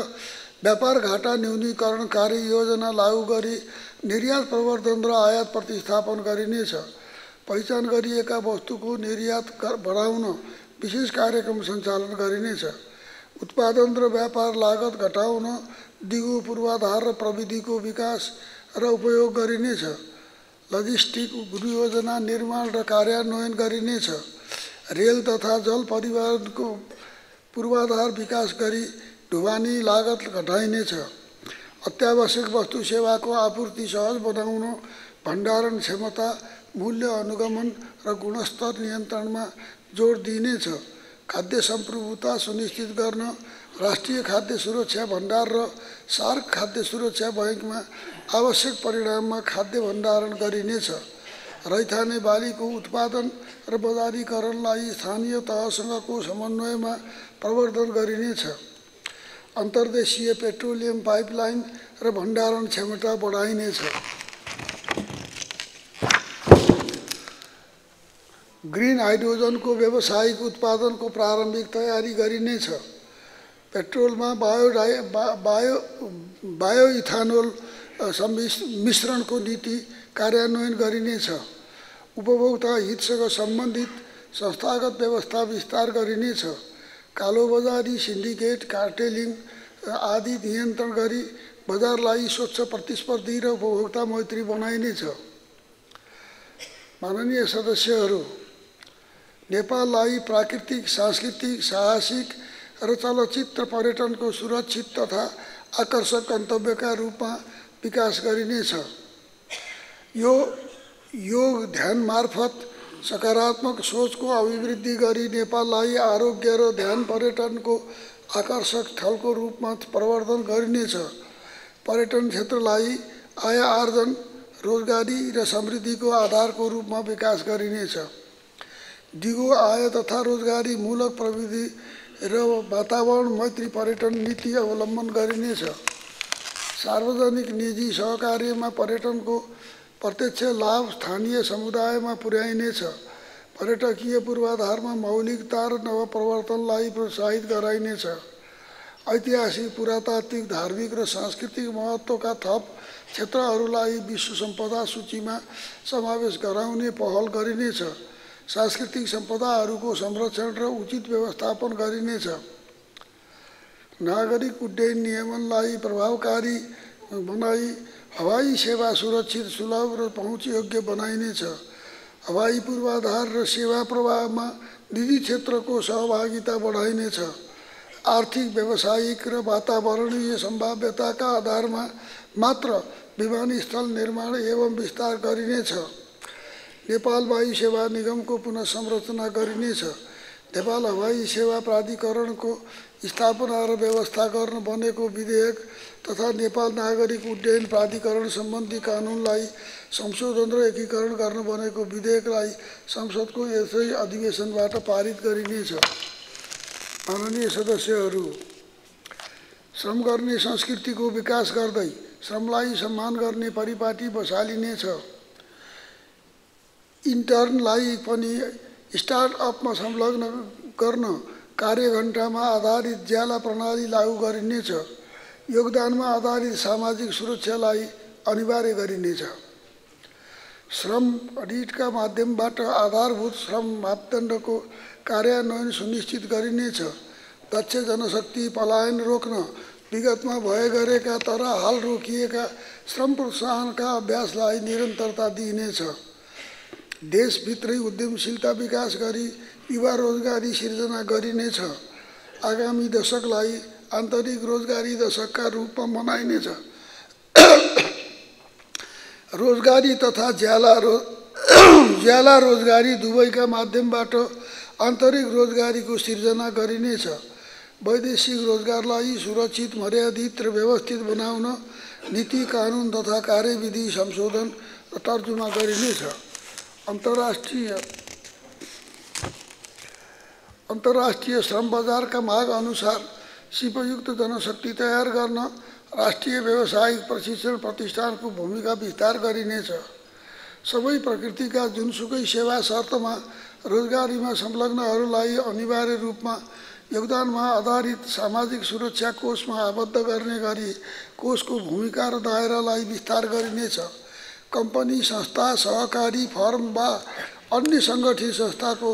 Speaker 1: व्यापार घाटा न्यूनीकरण कार्ययोजना लागू गरी निर्यात प्रवर्धन र आयात प्रतिस्थापन गरिनेछ। पहिचान गरिएका वस्तुको निर्यात बढाउन विशेष कार्यक्रम सञ्चालन गरिनेछ। उत्पादन र व्यापार लागत घटाउन दिगो पूर्वाधार र प्रविधिको विकास र उपयोग गरिनेछ। लजिस्टिक योजना निर्माण र कार्यान्वयन गरिनेछ। रेल तथा जल परिवहनको पूर्वाधार विकास गरी ढुवानी लागत घटाइनेछ। अत्यावश्यक वस्तु सेवाको आपूर्ति सहज बनाउन भण्डारण क्षमता मूल्य अनुगमन र गुणस्तर नियन्त्रणमा जोड दिइनेछ। खाद्य सम्प्रभुता सुनिश्चित गर्न राष्ट्रिय खाद्य सुरक्षा भण्डार र सार्क खाद्य सुरक्षा बैंकमा आवश्यक परिणाममा खाद्य भण्डारण गरिनेछ। रैथाने बालीको उत्पादन र बजारीकरणलाई स्थानीय तहसँगको समन्वयमा प्रवर्धन गरिनेछ। अन्तर्देशीय पेट्रोलियम पाइपलाइन र भण्डारण क्षमता बढाइनेछ। ग्रीन हाइड्रोजनको व्यावसायिक उत्पादनको प्रारम्भिक तयारी गरिनेछ। पेट्रोलमा बायोइथानोल मिश्रणको नीति कार्यान्वयन गरिनेछ। उपभोक्ता हितसँग सम्बन्धित संस्थागत व्यवस्था विस्तार गरिनेछ। कालोबजारी सिन्डिकेट कार्टेलिङ आदि नियन्त्रण गरी बजारलाई स्वच्छ प्रतिस्पर्धी र उपभोक्ता मैत्री बनाइनेछ। माननीय सदस्यहरू, नेपाललाई प्राकृतिक सांस्कृतिक साहसिक र चलचित्र पर्यटनको सुरक्षित तथा आकर्षक गन्तव्यका रूपमा विकास गरिनेछ। यो योग ध्यान मार्फत सकारात्मक सोचको अभिवृद्धि गरी नेपाललाई आरोग्य र ध्यान पर्यटनको आकर्षक स्थलको रूपमा प्रवर्धन गरिनेछ। पर्यटन क्षेत्रलाई आय आर्जन रोजगारी र समृद्धिको आधारको रूपमा विकास गरिनेछ। दिगो आय तथा रोजगारी मूलक प्रविधि र वातावरण मैत्री पर्यटन नीति अवलम्बन गरिनेछ। सार्वजनिक निजी सहकार्यमा पर्यटनको प्रत्यक्ष लाभ स्थानीय समुदायमा पुर्याइनेछ। पर्यटकीय पूर्वाधारमा मौलिकता र नवप्रवर्तनलाई प्रोत्साहित गराइनेछ। ऐतिहासिक पुरातात्विक धार्मिक र सांस्कृतिक महत्त्वका थप क्षेत्रहरूलाई विश्व सम्पदा सूचीमा समावेश गराउने पहल गरिनेछ। सांस्कृतिक सम्पदाहरूको संरक्षण र उचित व्यवस्थापन गरिनेछ। नागरिक उड्डयन नियमनलाई प्रभावकारी बनाई हवाई सेवा सुरक्षित सुलभ र पहुँचयोग्य बनाइनेछ। हवाई पूर्वाधार र सेवा प्रवाहमा निजी क्षेत्रको सहभागिता बढाइनेछ। आर्थिक व्यावसायिक र वातावरणीय सम्भाव्यताका आधारमा मात्र विमानस्थल निर्माण एवं विस्तार गरिनेछ। नेपाल वायु सेवा निगमको पुनः संरचना गरिनेछ। नेपाल हवाई सेवा प्राधिकरणको स्थापना र व्यवस्था गर्न बनेको विधेयक तथा नेपाल नागरिक उड्डयन प्राधिकरण सम्बन्धी कानुनलाई संशोधन र एकीकरण गर्न बनेको विधेयकलाई संसदको यसै अधिवेशनबाट पारित गरिनेछ। माननीय सदस्यहरू, श्रम गर्ने संस्कृतिको विकास गर्दै श्रमलाई सम्मान गर्ने परिपाटी बसालिनेछ। इन्टर्नलाई पनि स्टार्टअपमा संलग्न गर्न कार्यघण्टामा आधारित ज्याला प्रणाली लागू गरिनेछ। योगदानमा आधारित सामाजिक सुरक्षालाई अनिवार्य गरिनेछ। श्रम अडिटका माध्यमबाट आधारभूत श्रम मापदण्डको कार्यान्वयन सुनिश्चित गरिनेछ। दक्ष जनशक्ति पलायन रोक्न विगतमा भए गरेका तर हाल रोकिएका श्रम प्रोत्साहनका अभ्यासलाई निरन्तरता दिइनेछ। देशभित्रै उद्यमशीलता विकास गरी युवा रोजगारी सिर्जना गरिनेछ। आगामी दशकलाई आन्तरिक रोजगारी दशकका रूपमा मनाइनेछ। रोजगारी तथा ज्याला रोजगारी दुवैका माध्यमबाट आन्तरिक रोजगारीको सिर्जना गरिनेछ। वैदेशिक रोजगारलाई सुरक्षित, मर्यादित र व्यवस्थित बनाउन नीति, कानुन तथा कार्यविधि संशोधन र तर्जुमा गरिनेछ। अन्तर्राष्ट्रिय श्रम बजारका माग अनुसार सिपयुक्त जनशक्ति तयार गर्न राष्ट्रिय व्यावसायिक प्रशिक्षण प्रतिष्ठानको भूमिका विस्तार गरिनेछ। सबै प्रकृतिका जुनसुकै सेवा शर्तमा रोजगारीमा संलग्नहरूलाई अनिवार्य रूपमा योगदानमा आधारित सामाजिक सुरक्षा कोषमा आबद्ध गर्ने गरी कोषको भूमिका र दायरालाई विस्तार गरिनेछ। कम्पनी, संस्था, सहकारी फर्म वा अन्य सङ्गठित संस्थाको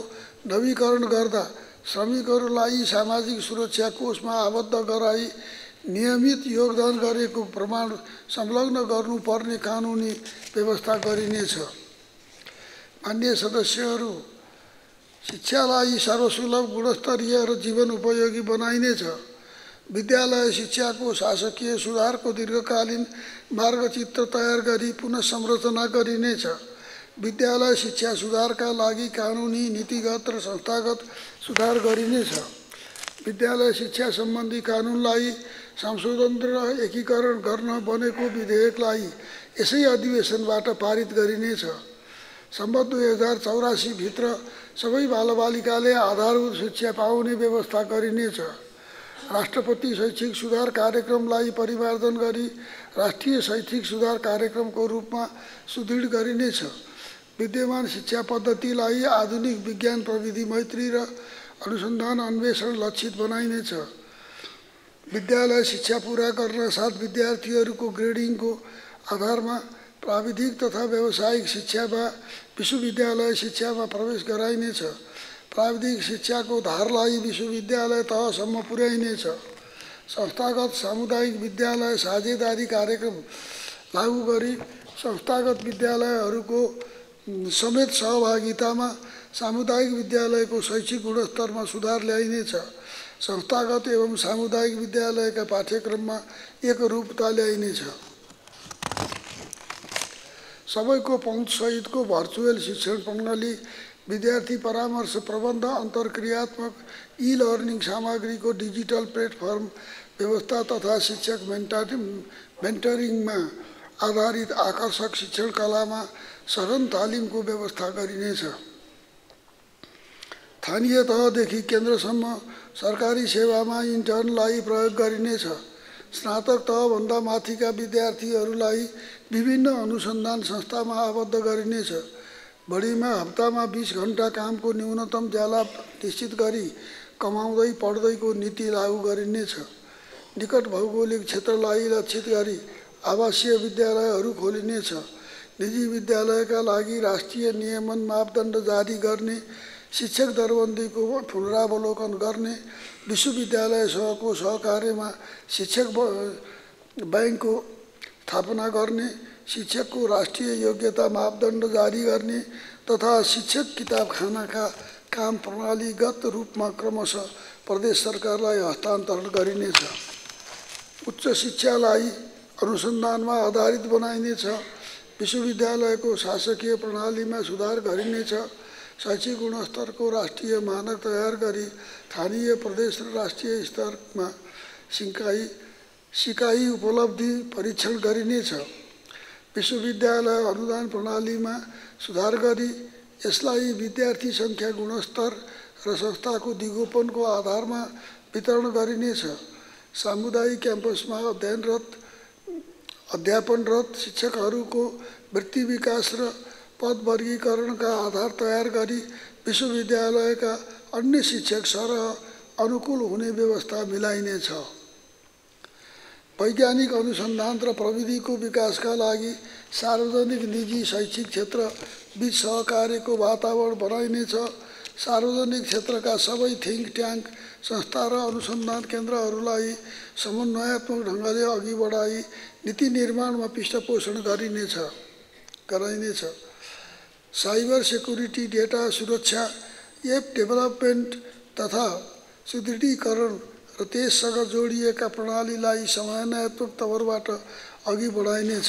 Speaker 1: नवीकरण गर्दा श्रमिकहरूलाई सामाजिक सुरक्षा कोषमा आबद्ध गराई नियमित योगदान गरेको प्रमाण संलग्न गर्नुपर्ने कानुनी व्यवस्था गरिनेछ। मान्य सदस्यहरू, शिक्षालाई सर्वसुलभ, गुणस्तरीय र जीवन उपयोगी बनाइनेछ। विद्यालय शिक्षाको शासकीय सुधारको दीर्घकालीन मार्गचित्र तयार गरी पुनः संरचना गरिनेछ। विद्यालय शिक्षा सुधारका लागि कानुनी, नीतिगत र संस्थागत सुधार गरिनेछ। विद्यालय शिक्षा सम्बन्धी कानुनलाई संशोधन र एकीकरण गर्न बनेको विधेयकलाई यसै अधिवेशनबाट पारित गरिनेछ। सम्बन्ध 2084 भित्र सबै बालबालिकाले आधारभूत शिक्षा पाउने व्यवस्था गरिनेछ। राष्ट्रपति शैक्षिक सुधार कार्यक्रमलाई परिमार्जन गरी राष्ट्रिय शैक्षिक सुधार कार्यक्रमको रूपमा सुदृढ गरिनेछ। विद्यमान शिक्षा पद्धतिलाई आधुनिक विज्ञान प्रविधि मैत्री र अनुसन्धान अन्वेषण लक्षित बनाइनेछ। विद्यालय शिक्षा पूरा गर्न साथ विद्यार्थीहरूको ग्रेडिङको आधारमा प्राविधिक तथा व्यावसायिक शिक्षा वा विश्वविद्यालय शिक्षामा प्रवेश गराइनेछ। प्राविधिक शिक्षाको धारलाई विश्वविद्यालय तहसम्म पुर्याइनेछ। संस्थागत सामुदायिक विद्यालय साझेदारी कार्यक्रम लागू गरी संस्थागत विद्यालयहरूको समेत सहभागितामा सामुदायिक विद्यालयको शैक्षिक गुणस्तरमा सुधार ल्याइनेछ। संस्थागत एवं सामुदायिक विद्यालयका पाठ्यक्रममा एकरूपता ल्याइनेछ। सबैको पहुँचसहितको भर्चुअल शिक्षण प्रणाली, विद्यार्थी परामर्श प्रबन्ध, अन्तर्क्रियात्मक ई-लर्निङ सामग्रीको डिजिटल प्लेटफर्म व्यवस्था तथा शिक्षक मेन्टरिङमा आधारित आकर्षक शिक्षण कलामा सघन तालिमको व्यवस्था गरिनेछ। स्थानीय तहदेखि केन्द्रसम्म सरकारी सेवामा इन्टर्नलाई प्रयोग गरिनेछ। स्नातक तहभन्दा माथिका विद्यार्थीहरूलाई विभिन्न अनुसन्धान संस्थामा आबद्ध गरिनेछ। बढीमा हप्तामा 20 घण्टा कामको न्यूनतम ज्याला निश्चित गरी कमाउँदै पढ्दैको नीति लागू गरिनेछ। निकट भौगोलिक क्षेत्रलाई लक्षित गरी आवासीय विद्यालयहरू खोलिनेछ। निजी विद्यालयका लागि राष्ट्रिय नियमन मापदण्ड जारी गर्ने, शिक्षक दरबन्दीको पुनरावलोकन गर्ने, विश्वविद्यालयसँगको सहकार्यमा शिक्षक बैंकको स्थापना गर्ने, शिक्षकको राष्ट्रिय योग्यता मापदण्ड जारी गर्ने तथा शिक्षक किताबखानाका काम प्रणालीगत रूपमा क्रमशः प्रदेश सरकारलाई हस्तान्तरण गरिनेछ। उच्च शिक्षालाई अनुसन्धानमा आधारित बनाइनेछ। विश्वविद्यालयको शासकीय प्रणालीमा सुधार गरिनेछ। शैक्षिक गुणस्तरको राष्ट्रिय मानक तयार गरी स्थानीय, प्रदेश र राष्ट्रिय स्तरमा सिकाइ उपलब्धि परीक्षण गरिनेछ। विश्वविद्यालय अनुदान प्रणालीमा सुधार गरी यसलाई विद्यार्थी सङ्ख्या, गुणस्तर र संस्थाको दिगोपनको आधारमा वितरण गरिनेछ। सामुदायिक क्याम्पसमा अध्यापनरत शिक्षकहरूको वृत्ति विकास र पद वर्गीकरणका आधार तयार गरी विश्वविद्यालयका अन्य शिक्षक सरह अनुकूल हुने व्यवस्था मिलाइनेछ। वैज्ञानिक अनुसन्धान र प्रविधिको विकासका लागि सार्वजनिक निजी शैक्षिक क्षेत्र बीच सहकार्यको वातावरण बनाइनेछ। सार्वजनिक क्षेत्रका सबै थिङ्क ट्याङ्क संस्था र अनुसन्धान केन्द्रहरूलाई समन्वयात्मक ढङ्गले अघि बढाई नीति निर्माणमा पृष्ठपोषण गराइनेछ। साइबर सेक्युरिटी, डेटा सुरक्षा, एप डेभलपमेन्ट तथा सुदृढीकरण र त्यससँग जोडिएका प्रणालीलाई समन्वयात्मक तवरबाट अघि बढाइनेछ।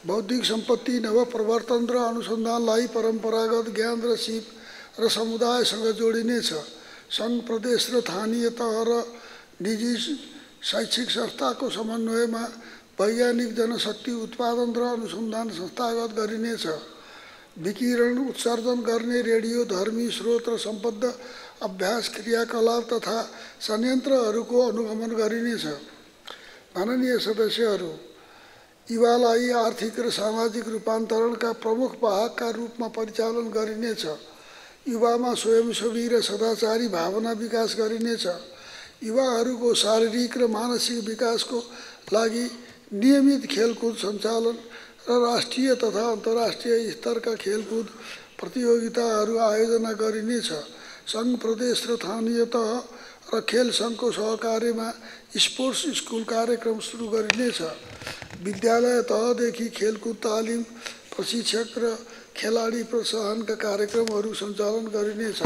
Speaker 1: बौद्धिक सम्पत्ति नवप्रवर्तन र अनुसन्धानलाई परम्परागत ज्ञान र सिप र समुदायसँग जोडिनेछ। सङ्घ, प्रदेश र स्थानीय तह र निजी शैक्षिक संस्थाको समन्वयमा वैज्ञानिक जनशक्ति उत्पादन र अनुसन्धान संस्थागत गरिनेछ। विकिरण उत्सर्जन गर्ने रेडियोधर्मी स्रोत र सम्बद्ध अभ्यास क्रियाकलाप तथा संयन्त्रहरूको अनुगमन गरिनेछ। माननीय सदस्यहरू, युवालाई आर्थिक र सामाजिक रूपान्तरणका प्रमुख वाहकका रूपमा परिचालन गरिनेछ। युवामा स्वयंसेवी र सदाचारी भावना विकास गरिनेछ। युवाहरूको शारीरिक र मानसिक विकासको लागि नियमित खेलकुद सञ्चालन र राष्ट्रिय तथा अन्तर्राष्ट्रिय स्तरका खेलकुद प्रतियोगिताहरू आयोजना गरिनेछ। सङ्घ, प्रदेश र स्थानीय तह र खेल सङ्घको सहकार्यमा स्पोर्ट्स स्कुल कार्यक्रम सुरु गरिनेछ। विद्यालय तहदेखि खेलकुद तालिम, प्रशिक्षक र खेलाडी प्रोत्साहनका कार्यक्रमहरू सञ्चालन गरिनेछ।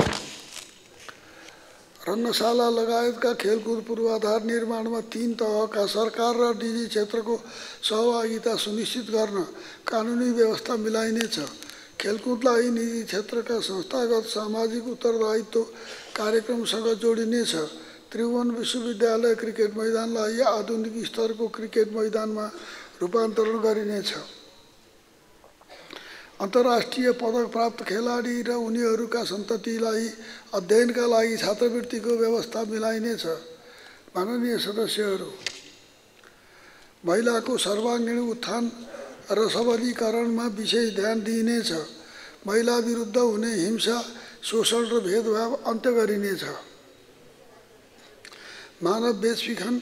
Speaker 1: रङ्गशाला लगायतका खेलकुद पूर्वाधार निर्माणमा 3 तहका सरकार र निजी क्षेत्रको सहभागिता सुनिश्चित गर्न कानुनी व्यवस्था मिलाइनेछ। खेलकुदलाई निजी क्षेत्रका संस्थागत सामाजिक उत्तरदायित्व कार्यक्रमसँग जोडिनेछ। त्रिभुवन विश्वविद्यालय क्रिकेट मैदानलाई आधुनिक स्तरको क्रिकेट मैदानमा रूपान्तरण गरिनेछ। अन्तर्राष्ट्रिय पदक प्राप्त खेलाडी र उनीहरूका सन्ततिलाई अध्ययनका लागि छात्रवृत्तिको व्यवस्था मिलाइनेछ। माननीय सदस्यहरू, महिलाको सर्वाङ्गीण उत्थान र सबलीकरणमा विशेष ध्यान दिइनेछ। महिला विरुद्ध हुने हिंसा, शोषण र भेदभाव अन्त्य गरिनेछ। मानव बेचबिखन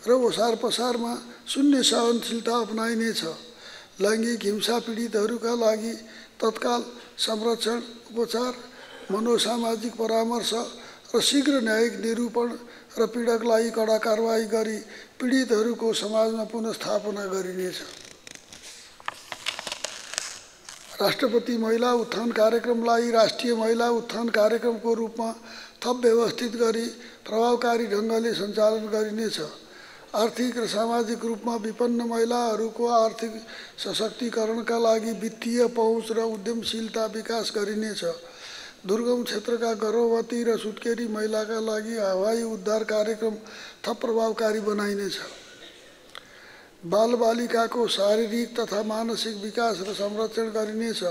Speaker 1: र ओसार पसारमा शून्य सहनशीलता अपनाइनेछ। लैङ्गिक हिंसा पीडितहरूका लागि तत्काल संरक्षण, उपचार, मनोसामाजिक परामर्श र शीघ्र न्यायिक निरूपण र पीडकलाई कडा कारबाही गरी पीडितहरूको समाजमा पुनर्स्थापना गरिनेछ। राष्ट्रपति महिला उत्थान कार्यक्रमलाई राष्ट्रिय महिला उत्थान कार्यक्रमको रूपमा थप व्यवस्थित गरी प्रभावकारी ढङ्गले सञ्चालन गरिनेछ। आर्थिक र सामाजिक रूपमा विपन्न महिलाहरूको आर्थिक सशक्तिकरणका लागि वित्तीय पहुँच र उद्यमशीलता विकास गरिनेछ। दुर्गम क्षेत्रका गर्भवती र सुत्केरी महिलाका लागि हवाई उद्धार कार्यक्रम थप प्रभावकारी बनाइनेछ। बालबालिकाको शारीरिक तथा मानसिक विकास र संरक्षण गरिनेछ।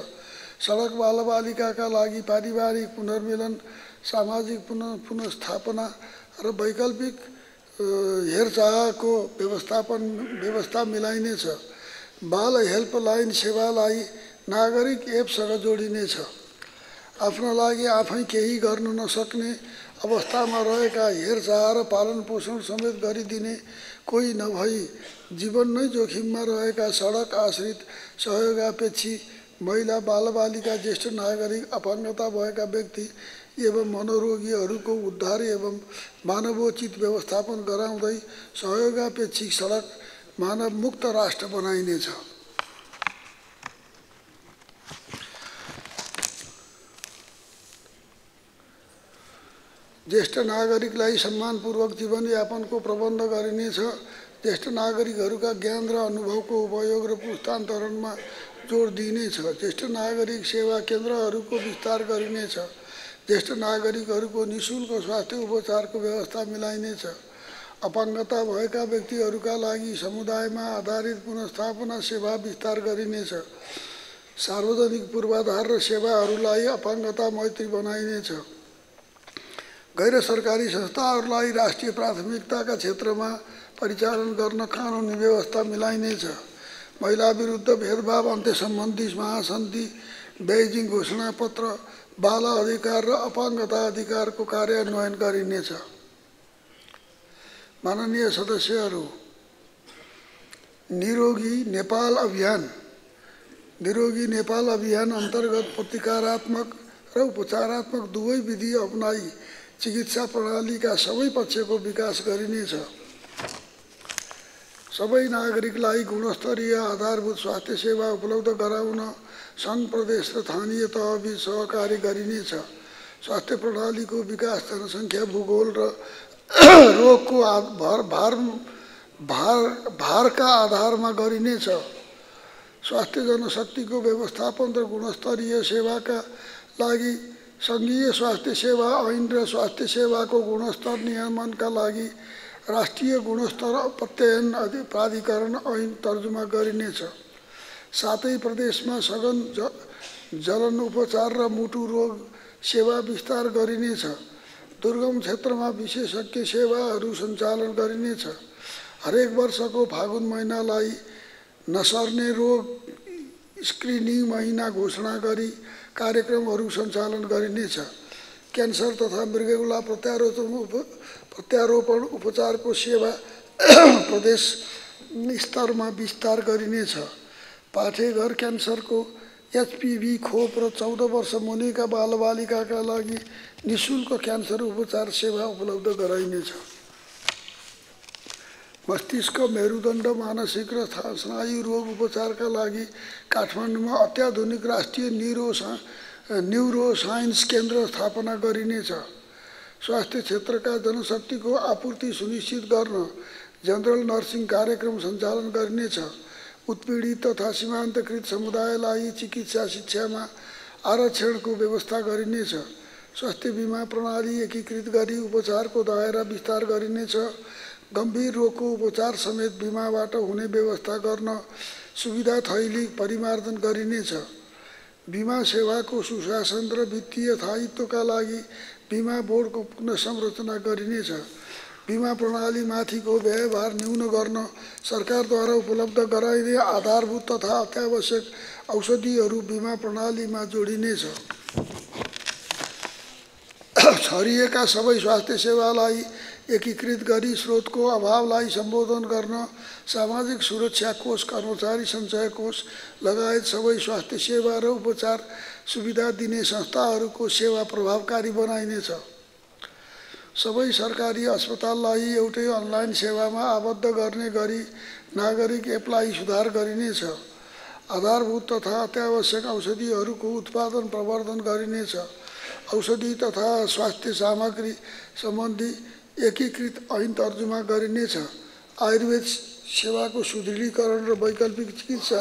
Speaker 1: सडक बालबालिकाका लागि पारिवारिक पुनर्मिलन, सामाजिक पुनर्स्थापना र वैकल्पिक हेरचाहको व्यवस्था मिलाइनेछ। बाल हेल्पलाइन सेवालाई नागरिक एपसँग जोडिनेछ। आफ्ना लागि आफै केही गर्न नसक्ने अवस्थामा रहेका हेरचाह र पालनपोषण समेत गरिदिने, कोही नभई जीवन नै जोखिममा रहेका सडक आश्रित सहयोगापेक्षी महिला, बालबालिका, ज्येष्ठ नागरिक, अपाङ्गता भएका व्यक्ति एवं मनोरोगीहरूको उद्धार एवं मानवोचित व्यवस्थापन गराउँदै सहयोगापेक्षी सडक मानव मुक्त राष्ट्र बनाइनेछ। ज्येष्ठ नागरिकलाई सम्मानपूर्वक जीवनयापनको प्रबन्ध गरिनेछ। ज्येष्ठ नागरिकहरूका ज्ञान र अनुभवको उपयोग र पुस्तान्तरणमा जोड दिइनेछ। ज्येष्ठ नागरिक सेवा केन्द्रहरूको विस्तार गरिनेछ। ज्येष्ठ नागरिकहरूको निःशुल्क स्वास्थ्य उपचारको व्यवस्था मिलाइनेछ। अपाङ्गता भएका व्यक्तिहरूका लागि समुदायमा आधारित पुनर्स्थापना सेवा विस्तार गरिनेछ। सार्वजनिक पूर्वाधार र सेवाहरूलाई अपाङ्गता मैत्री बनाइनेछ। गैर सरकारी संस्थाहरूलाई राष्ट्रिय प्राथमिकताका क्षेत्रमा परिचालन गर्न कानुनी व्यवस्था मिलाइनेछ। महिला विरुद्ध भेदभाव अन्त्य सम्बन्धी महासन्धि, बेइजिङ घोषणापत्र, बाल अधिकार र अपाङ्गता अधिकारको कार्यान्वयन गरिनेछ। माननीय सदस्यहरू, निरोगी नेपाल अभियान अन्तर्गत प्रतिकारात्मक र उपचारात्मक दुवै विधि अपनाई चिकित्सा प्रणालीका सबै पक्षको विकास गरिनेछ। सबै नागरिकलाई गुणस्तरीय आधारभूत स्वास्थ्य सेवा उपलब्ध गराउन सङ्घ, प्रदेश र स्थानीय तहबीच सहकारी गरिनेछ। स्वास्थ्य प्रणालीको विकास जनसङ्ख्या, भूगोल र रोगको भारका आधारमा गरिनेछ। स्वास्थ्य जनशक्तिको व्यवस्थापन र गुणस्तरीय सेवाका लागि सङ्घीय स्वास्थ्य सेवा ऐन र स्वास्थ्य सेवाको गुणस्तर नियमनका लागि राष्ट्रिय गुणस्तर प्रत्ययन प्राधिकरण ऐन तर्जुमा गरिनेछ। साथै प्रदेशमा सघन जलन उपचार र मुटु रोग सेवा विस्तार गरिनेछ। दुर्गम क्षेत्रमा विशेषज्ञ सेवाहरू सञ्चालन गरिनेछ। हरेक वर्षको फागुन महिनालाई नसर्ने रोग स्क्रिनिङ महिना घोषणा गरी कार्यक्रमहरू सञ्चालन गरिनेछ। क्यान्सर तथा मृगौला प्रत्यारोपण उपचारको सेवा प्रदेश स्तरमा विस्तार गरिनेछ। पाठेघर क्यान्सरको एचपिभी खोप र 14 वर्ष मुनिका बालबालिकाका लागि निःशुल्क क्यान्सर उपचार सेवा उपलब्ध गराइनेछ। मस्तिष्क, मेरुदण्ड, मानसिक र स्नायु रोग उपचारका लागि काठमाडौँमा अत्याधुनिक राष्ट्रिय न्युरोसाइन्स केन्द्र स्थापना गरिनेछ। स्वास्थ्य क्षेत्रका जनशक्तिको आपूर्ति सुनिश्चित गर्न जनरल नर्सिङ कार्यक्रम सञ्चालन गरिनेछ। उत्पीडित तथा सीमान्तकृत समुदायलाई चिकित्सा शिक्षामा आरक्षणको व्यवस्था गरिनेछ। स्वास्थ्य बिमा प्रणाली एकीकृत गरी उपचारको दायरा विस्तार गरिनेछ। गम्भीर रोगको उपचार समेत बिमाबाट हुने व्यवस्था गर्न सुविधा थैली परिमार्जन गरिनेछ। बिमा सेवाको सुशासन र वित्तीय स्थायित्वका लागि बिमा बोर्डको पुनः संरचना गरिनेछ। बिमा प्रणालीमाथिको व्ययभार न्यून गर्न सरकारद्वारा उपलब्ध गराइने आधारभूत तथा अत्यावश्यक औषधिहरू बिमा प्रणालीमा जोडिनेछ। छरिएका सबै स्वास्थ्य सेवालाई एकीकृत गरी स्रोतको अभावलाई सम्बोधन गर्न सामाजिक सुरक्षा कोष, कर्मचारी सञ्चय कोष लगायत सबै स्वास्थ्य सेवा र उपचार सुविधा दिने संस्थाहरूको सेवा प्रभावकारी बनाइनेछ। सबै सरकारी अस्पताललाई एउटै अनलाइन सेवामा आबद्ध गर्ने गरी नागरिक एपलाई सुधार गरिनेछ। आधारभूत तथा अत्यावश्यक औषधिहरूको उत्पादन प्रवर्धन गरिनेछ। औषधि तथा स्वास्थ्य सामग्री सम्बन्धी एकीकृत ऐन तर्जुमा गरिनेछ। आयुर्वेद सेवाको सुदृढीकरण र वैकल्पिक चिकित्सा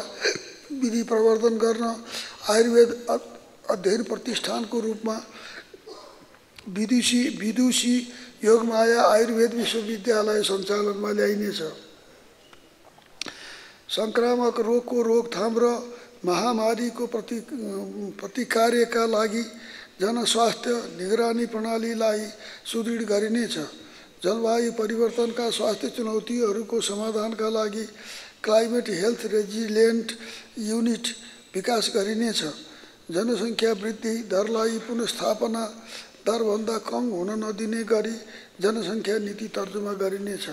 Speaker 1: विधि प्रवर्धन गर्न आयुर्वेद अध्ययन प्रतिष्ठानको रूपमा विदुषी योगमाया आयुर्वेद विश्वविद्यालय सञ्चालनमा ल्याइनेछ। संक्रामक रोगको रोकथाम र महामारीको प्रतिकार्यका लागि जनस्वास्थ्य निगरानी प्रणालीलाई सुदृढ गरिनेछ। जलवायु परिवर्तनका स्वास्थ्य चुनौतीहरूको समाधानका लागि क्लाइमेट हेल्थ रेजिलिएन्ट युनिट विकास गरिनेछ। जनसङ्ख्या वृद्धि दरलाई पुनर्स्थापना दरभन्दा कम हुन नदिने गरी जनसङ्ख्या नीति तर्जुमा गरिनेछ।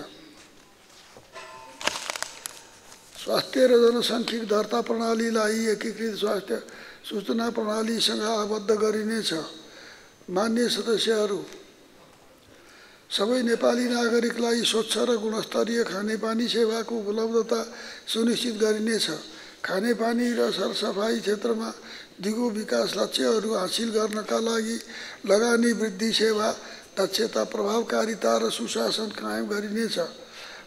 Speaker 1: स्वास्थ्य र जनसाङ्ख्यिक दर्ता प्रणालीलाई एकीकृत स्वास्थ्य सूचना प्रणालीसँग आबद्ध गरिनेछ। मान्य सदस्यहरू, सबै नेपाली नागरिकलाई स्वच्छ र गुणस्तरीय खानेपानी सेवाको उपलब्धता सुनिश्चित गरिनेछ। खानेपानी र सरसफाई क्षेत्रमा दिगो विकास लक्ष्यहरू हासिल गर्नका लागि लगानी वृद्धि, सेवा दक्षता, प्रभावकारिता र सुशासन कायम गरिनेछ।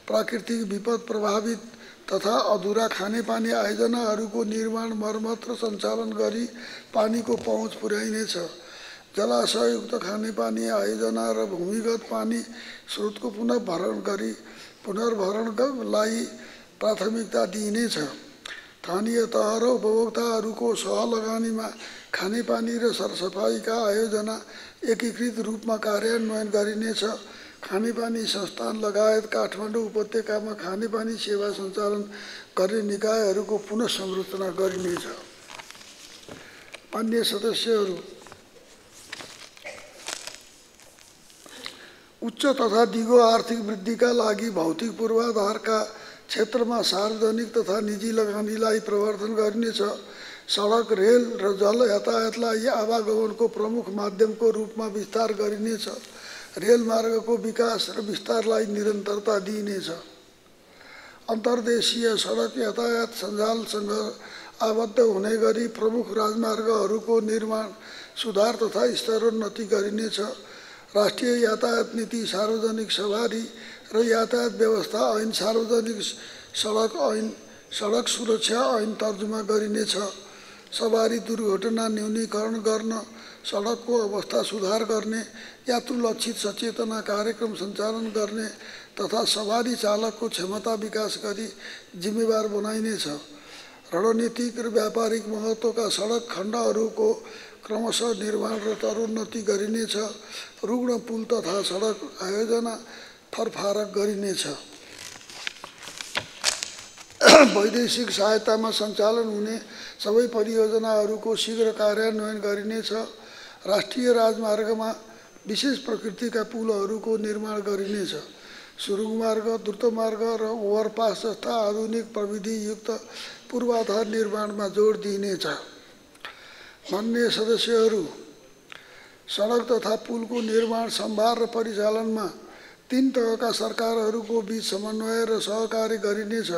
Speaker 1: प्राकृतिक विपद प्रभावित तथा अधुरा खानेपानी आयोजनाहरूको निर्माण, मर्मत र सञ्चालन गरी पानीको पहुँच पुर्याइनेछ। जलाशययुक्त खानेपानी आयोजना र भूमिगत पानी स्रोतको पुनर्भरणलाई प्राथमिकता दिइनेछ। स्थानीय तह र उपभोक्ताहरूको सहलगानीमा खानेपानी र सरसफाइका आयोजना एकीकृत रूपमा कार्यान्वयन गरिनेछ। खानेपानी संस्थान लगायत काठमाडौँ उपत्यकामा खानेपानी सेवा सञ्चालन गर्ने निकायहरूको पुनः संरचना गरिनेछ। अन्य सदस्यहरू उच्च तथा दिगो आर्थिक वृद्धिका लागि भौतिक पूर्वाधारका क्षेत्रमा सार्वजनिक तथा निजी लगानीलाई प्रवर्धन गरिनेछ। सडक, रेल र जल यातायातलाई आवागमनको प्रमुख माध्यमको रूपमा विस्तार गरिनेछ। रेलमार्गको विकास र विस्तारलाई निरन्तरता दिइनेछ। अन्तर्देशीय सडक यातायात सञ्जालसँग आबद्ध हुने गरी प्रमुख राजमार्गहरूको निर्माण, सुधार तथा स्तरोन्नति गरिनेछ। राष्ट्रिय यातायात नीति, सार्वजनिक सवारी र यातायात व्यवस्था ऐन, सार्वजनिक सडक ऐन, सडक सुरक्षा ऐन तर्जुमा गरिनेछ। सवारी दुर्घटना न्यूनीकरण गर्न, सडकको अवस्था सुधार गर्ने, यात्रु-लक्षित सचेतना कार्यक्रम सञ्चालन गर्ने तथा सवारी चालकको क्षमता विकास गरी जिम्मेवार बनाइनेछ। रणनीतिक र व्यापारिक महत्त्वका सडक खण्डहरूको क्रमशः निर्माण र तरोन्नति गरिनेछ। रुग्ण पुल तथा सडक आयोजना फरफारक गरिनेछ। वैदेशिक सहायतामा सञ्चालन हुने सबै परियोजनाहरूको शीघ्र कार्यान्वयन गरिनेछ। राष्ट्रिय राजमार्गमा विशेष प्रकृतिका पुलहरूको निर्माण गरिनेछ। सुरुङमार्ग, द्रुतमार्ग र ओभरपास जस्ता आधुनिक प्रविधियुक्त पूर्वाधार निर्माणमा जोड दिइनेछ। मान्य सदस्यहरू, सडक तथा पुलको निर्माण, सम्भार र परिचालनमा 3 तहका सरकारहरूको बीच समन्वय र सहकार्य गरिनेछ।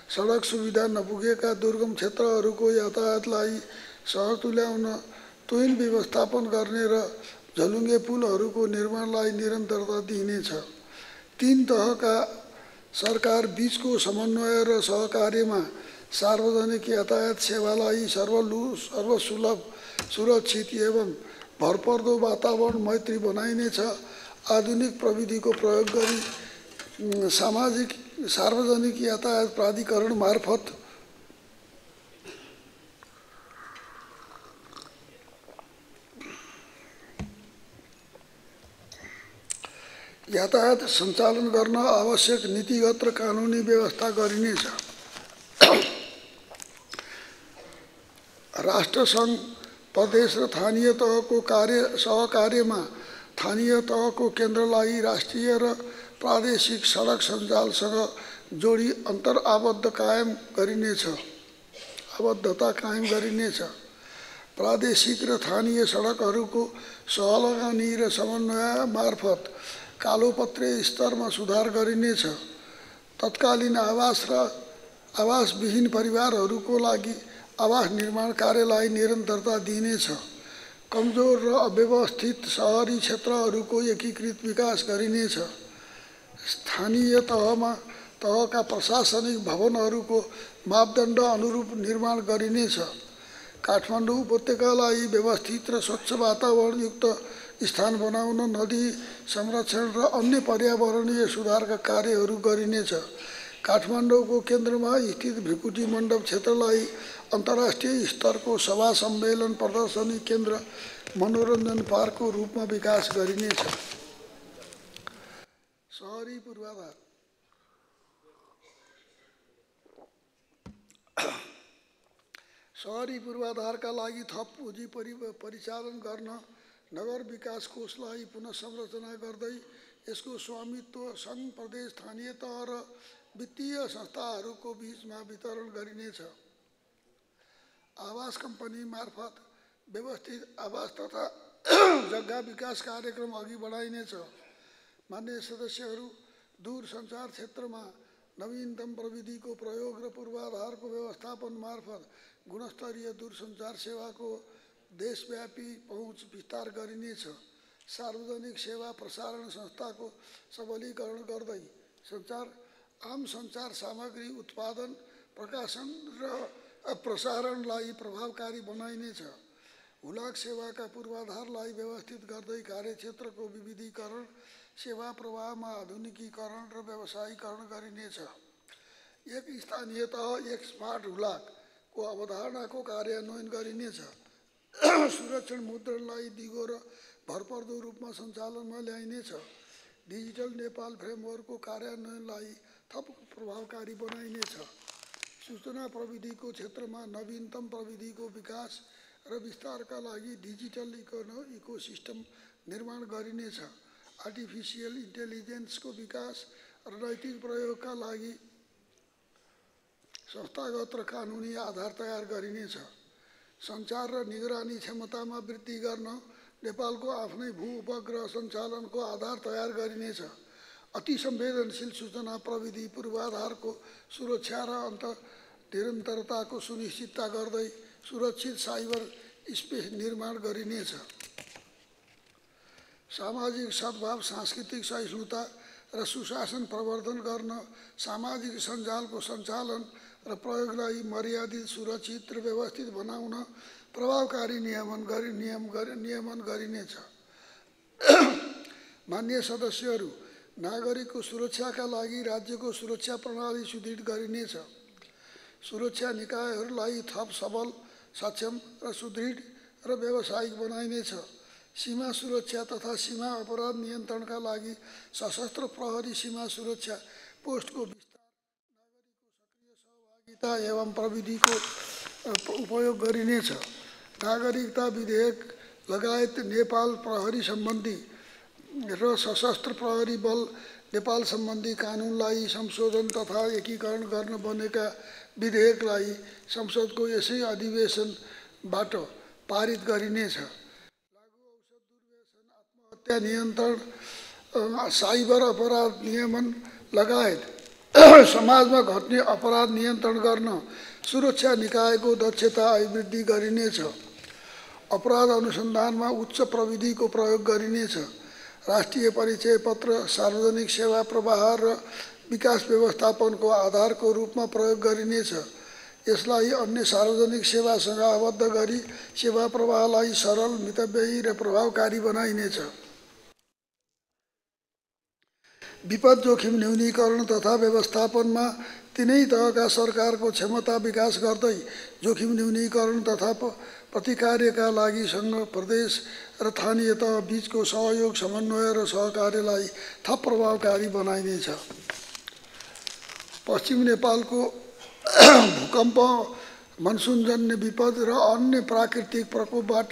Speaker 1: सडक सुविधा नपुगेका दुर्गम क्षेत्रहरूको यातायातलाई सहज तुल्याउन तुहिन व्यवस्थापन गर्ने र झलुङ्गे पुलहरूको निर्माणलाई निरन्तरता दिइनेछ। 3 तहका सरकार बीचको समन्वय र सहकार्यमा सार्वजनिक यातायात सेवालाई सर्वसुलभ, सुरक्षित एवं भरपर्दो वातावरण मैत्री बनाइनेछ। आधुनिक प्रविधिको प्रयोग गरी सार्वजनिक यातायात प्राधिकरण मार्फत यातायात सञ्चालन गर्न आवश्यक नीतिगत र कानुनी व्यवस्था गरिनेछ। राष्ट्रसङ्घ, प्रदेश र स्थानीय तहको सहकार्यमा स्थानीय तहको केन्द्रलाई राष्ट्रिय र प्रादेशिक सडक सञ्जालसँग जोडी आबद्धता कायम गरिनेछ। प्रादेशिक र स्थानीय सडकहरूको सहलगानी र समन्वय मार्फत कालोपत्रे स्तरमा सुधार गरिनेछ। तत्कालीन आवास र आवासविहीन परिवारहरूको लागि आवास निर्माण कार्यलाई निरन्तरता दिइनेछ। कमजोर र अव्यवस्थित शहरी क्षेत्रहरूको एकीकृत विकास गरिनेछ। स्थानीय तहका प्रशासनिक भवनहरूको मापदण्ड अनुरूप निर्माण गरिनेछ। काठमाडौँ उपत्यकालाई व्यवस्थित र स्वच्छ वातावरणयुक्त स्थान बनाउन नदी संरक्षण र अन्य पर्यावरणीय सुधारका कार्यहरू गरिनेछ। काठमाडौँको केन्द्रमा स्थित भृकुटी मण्डप क्षेत्रलाई अन्तर्राष्ट्रिय स्तरको सभा, सम्मेलन, प्रदर्शनी केन्द्र, मनोरञ्जन पार्कको रूपमा विकास गरिनेछ। सहरी पूर्वाधार। सहरी पूर्वाधारका लागि थप पुँजी परिचालन गर्न नगर विकास कोषलाई पुनः संरचना गर्दै यसको स्वामित्व सङ्घ, प्रदेश, स्थानीय तह र वित्तीय संस्थाहरूको बीचमा वितरण गरिनेछ। आवास कम्पनी मार्फत व्यवस्थित आवास तथा जग्गा विकास कार्यक्रम अघि बढाइनेछ। मान्य सदस्यहरू, दूरसञ्चार क्षेत्रमा नवीनतम प्रविधिको प्रयोग र पूर्वाधारको व्यवस्थापन मार्फत गुणस्तरीय दूरसञ्चार सेवाको देशव्यापी पहुँच विस्तार गरिनेछ। सार्वजनिक सेवा प्रसारण संस्थाको सबलीकरण गर्दै आम सञ्चार सामग्री उत्पादन, प्रकाशन र प्रसारणलाई प्रभावकारी बनाइनेछ। हुलाक सेवाका पूर्वाधारलाई व्यवस्थित गर्दै कार्यक्षेत्रको विविधीकरण, सेवा प्रवाहमा आधुनिकीकरण र व्यवसायीकरण गरिनेछ। एक स्थानीय तह, एक स्मार्ट हुलाकको अवधारणाको कार्यान्वयन गरिनेछ। सुरक्षण मुद्रणलाई दिगो र भरपर्दो रूपमा सञ्चालनमा ल्याइनेछ। डिजिटल नेपाल फ्रेमवर्कको कार्यान्वयनलाई थप प्रभावकारी बनाइनेछ। सूचना प्रविधिको क्षेत्रमा नवीनतम प्रविधिको विकास र विस्तारका लागि डिजिटल इकोसिस्टम निर्माण गरिनेछ। आर्टिफिसियल इन्टेलिजेन्सको विकास र नैतिक प्रयोगका लागि संस्थागत र कानुनी आधार तयार गरिनेछ। सञ्चार र निगरानी क्षमतामा वृद्धि गर्न नेपालको आफ्नै भू-उपग्रह सञ्चालनको आधार तयार गरिनेछ। अति संवेदनशील सूचना प्रविधि पूर्वाधारको सुरक्षा र निरन्तरताको सुनिश्चितता गर्दै सुरक्षित साइबर स्पेस निर्माण गरिनेछ। सामाजिक सद्भाव, सांस्कृतिक सहिष्णुता र सुशासन प्रवर्धन गर्न सामाजिक सञ्जालको सञ्चालन र प्रयोगलाई मर्यादित, सुरक्षित र व्यवस्थित बनाउन प्रभावकारी नियमन गरिनेछ। मान्य सदस्यहरू, नागरिकको सुरक्षाका लागि राज्यको सुरक्षा प्रणाली सुदृढ गरिनेछ। सुरक्षा निकायहरूलाई थप सबल, सक्षम र सुदृढ र व्यावसायिक बनाइनेछ। सीमा सुरक्षा तथा सीमा अपराध नियन्त्रणका लागि सशस्त्र प्रहरी सीमा सुरक्षा पोस्टको विस्तार, नागरिकको सक्रिय सहभागिता एवं प्रविधिको उपयोग गरिनेछ। नागरिकता विधेयक लगायत नेपाल प्रहरी सम्बन्धी र सशस्त्र प्रहरी बल नेपाल सम्बन्धी कानुनलाई संशोधन तथा एकीकरण गर्न बनेका विधेयकलाई संसदको यसै अधिवेशनबाट पारित गरिनेछ। लागु औषध दुर्व्यसन, आत्महत्या नियन्त्रण, साइबर अपराध नियमन लगायत समाजमा घट्ने अपराध नियन्त्रण गर्न सुरक्षा निकायको दक्षता अभिवृद्धि गरिनेछ। अपराध अनुसन्धानमा उच्च प्रविधिको प्रयोग गरिनेछ। राष्ट्रिय परिचय पत्र सार्वजनिक सेवा प्रवाह र विकास व्यवस्थापनको आधारको रूपमा प्रयोग गरिनेछ। यसलाई अन्य सार्वजनिक सेवासँग आबद्ध गरी सेवा प्रवाहलाई सरल, मितव्ययी र प्रभावकारी बनाइनेछ। विपद जोखिम न्यूनीकरण तथा व्यवस्थापनमा तीनै तहका सरकारको क्षमता विकास गर्दै जोखिम न्यूनीकरण तथा प्रतिकार्यका लागि सङ्घ, प्रदेश र स्थानीय तह बीचको सहयोग, समन्वय र सहकार्यलाई थप प्रभावकारी बनाइनेछ। पश्चिम नेपालको भूकम्प, मनसुनजन्य विपद र अन्य प्राकृतिक प्रकोपबाट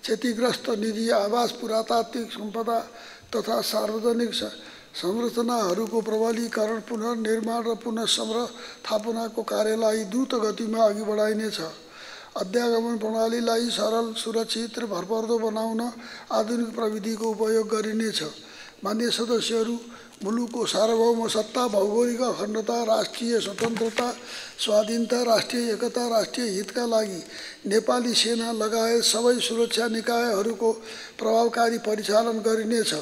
Speaker 1: क्षतिग्रस्त निजी आवास, पुरातात्विक सम्पदा तथा सार्वजनिक संरचनाहरूको प्रबलीकरण, पुनर्निर्माण र पुनर्स्थापनाको कार्यलाई द्रुत गतिमा अघि बढाइनेछ। अध्यागमन प्रणालीलाई सरल, सुरक्षित र भरपर्दो बनाउन आधुनिक प्रविधिको उपयोग गरिनेछ। मान्य सदस्यहरू, मुलुकको सार्वभौम सत्ता, भौगोलिक अखण्डता, राष्ट्रिय स्वतन्त्रता, स्वाधीनता, राष्ट्रिय एकता, राष्ट्रिय हितका लागि नेपाली सेना लगायत सबै सुरक्षा निकायहरूको प्रभावकारी परिचालन गरिनेछ।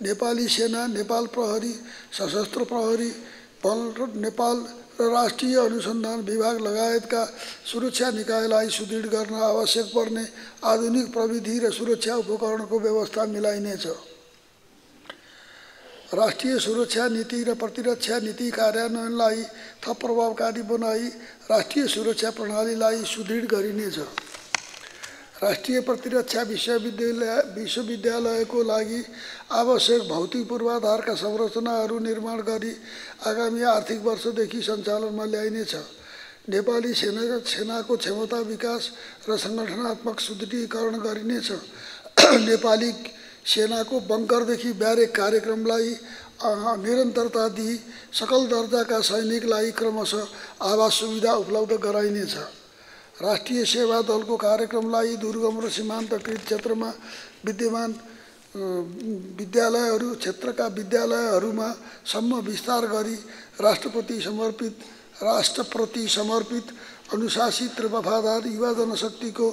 Speaker 1: नेपाली सेना, नेपाल प्रहरी, सशस्त्र प्रहरी बल र नेपाल र राष्ट्रिय अनुसन्धान विभाग लगायतका सुरक्षा निकायलाई सुदृढ गर्न आवश्यक पर्ने आधुनिक प्रविधि र सुरक्षा उपकरणको व्यवस्था मिलाइनेछ। राष्ट्रिय सुरक्षा नीति र प्रतिरक्षा नीति कार्यान्वयनलाई थप प्रभावकारी बनाई राष्ट्रिय सुरक्षा प्रणालीलाई सुदृढ गरिनेछ। राष्ट्रिय प्रतिरक्षा विश्वविद्यालयको लागि आवश्यक भौतिक पूर्वाधारका संरचनाहरू निर्माण गरी आगामी आर्थिक वर्षदेखि सञ्चालनमा ल्याइनेछ। नेपाली सेनाको क्षमता विकास र सङ्गठनात्मक सुदृढीकरण गरिनेछ। नेपाली सेनाको बङ्करदेखि ब्यारेक कार्यक्रमलाई निरन्तरता दिई सकल दर्जाका सैनिकलाई क्रमशः आवास सुविधा उपलब्ध गराइनेछ। राष्ट्रिय सेवा दलको कार्यक्रमलाई दुर्गम र सीमान्तकृत क्षेत्रमा विद्यमान विद्यालयहरू, क्षेत्रका विद्यालयहरूमा सम्म विस्तार गरी राष्ट्रप्रति समर्पित, अनुशासित र वफादार युवा जनशक्तिको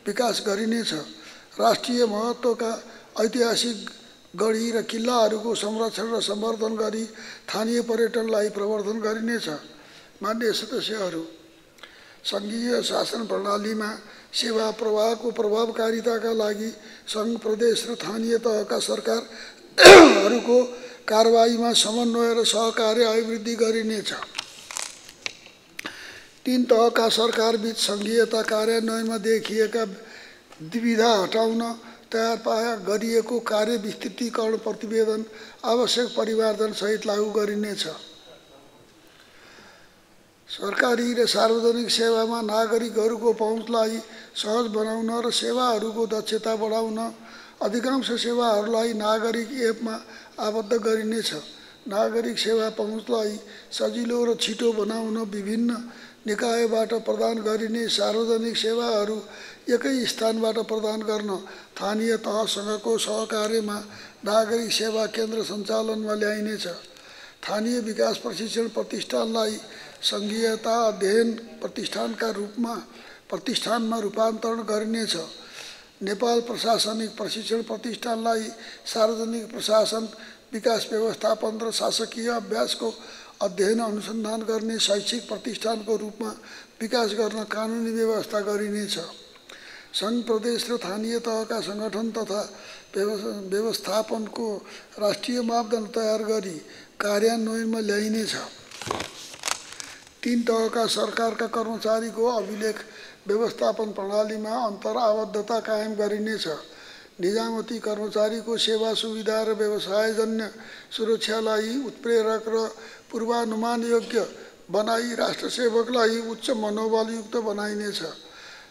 Speaker 1: विकास गरिनेछ। राष्ट्रिय महत्त्वका ऐतिहासिक गढी र किल्लाहरूको संरक्षण र सम्वर्धन गरी स्थानीय पर्यटनलाई प्रवर्धन गरिनेछ। मान्य सदस्यहरू, सङ्घीय शासन प्रणालीमा सेवा प्रवाहको प्रभावकारिताका लागि सङ्घ, प्रदेश र स्थानीय तहका सरकारहरूको कारबाहीमा समन्वय र सहकार्य अभिवृद्धि गरिनेछ। तीन तहका सरकारबीच सङ्घीयता कार्यान्वयनमा देखिएका दुविधा हटाउन तयार गरिएको कार्य विस्तृतीकरण प्रतिवेदन आवश्यक परिमार्जन सहित लागू गरिनेछ। सरकारी र सार्वजनिक सेवामा नागरिकहरूको पहुँचलाई सहज बनाउन र सेवाहरूको दक्षता बढाउन अधिकांश सेवाहरूलाई नागरिक एपमा आबद्ध गरिनेछ। नागरिक सेवा पहुँचलाई सजिलो र छिटो बनाउन विभिन्न निकायबाट प्रदान गरिने सार्वजनिक सेवाहरू एकै स्थानबाट प्रदान गर्न स्थानीय तहसँगको सहकार्यमा नागरिक सेवा केन्द्र सञ्चालनमा ल्याइनेछ। स्थानीय विकास प्रशिक्षण प्रतिष्ठानलाई सङ्घीयता अध्ययन प्रतिष्ठानमा रूपान्तरण गरिनेछ। नेपाल प्रशासनिक प्रशिक्षण प्रतिष्ठानलाई सार्वजनिक प्रशासन विकास व्यवस्थापन र शासकीय अभ्यासको अध्ययन अनुसन्धान गर्ने शैक्षिक प्रतिष्ठानको रूपमा विकास गर्न कानुनी व्यवस्था गरिनेछ। सङ्घ प्रदेश र स्थानीय तहका सङ्गठन तथा व्यवस्थापनको राष्ट्रिय मापदण्ड तयार गरी कार्यान्वयनमा ल्याइनेछ। 3 तहका सरकारका कर्मचारीको अभिलेख व्यवस्थापन प्रणालीमा अन्तर्आबद्धता कायम गरिनेछ। निजामती कर्मचारीको सेवा सुविधा र व्यवसायजन्य सुरक्षालाई उत्प्रेरक र पूर्वानुमानयोग्य बनाई राष्ट्रसेवकलाई उच्च मनोबलयुक्त बनाइनेछ।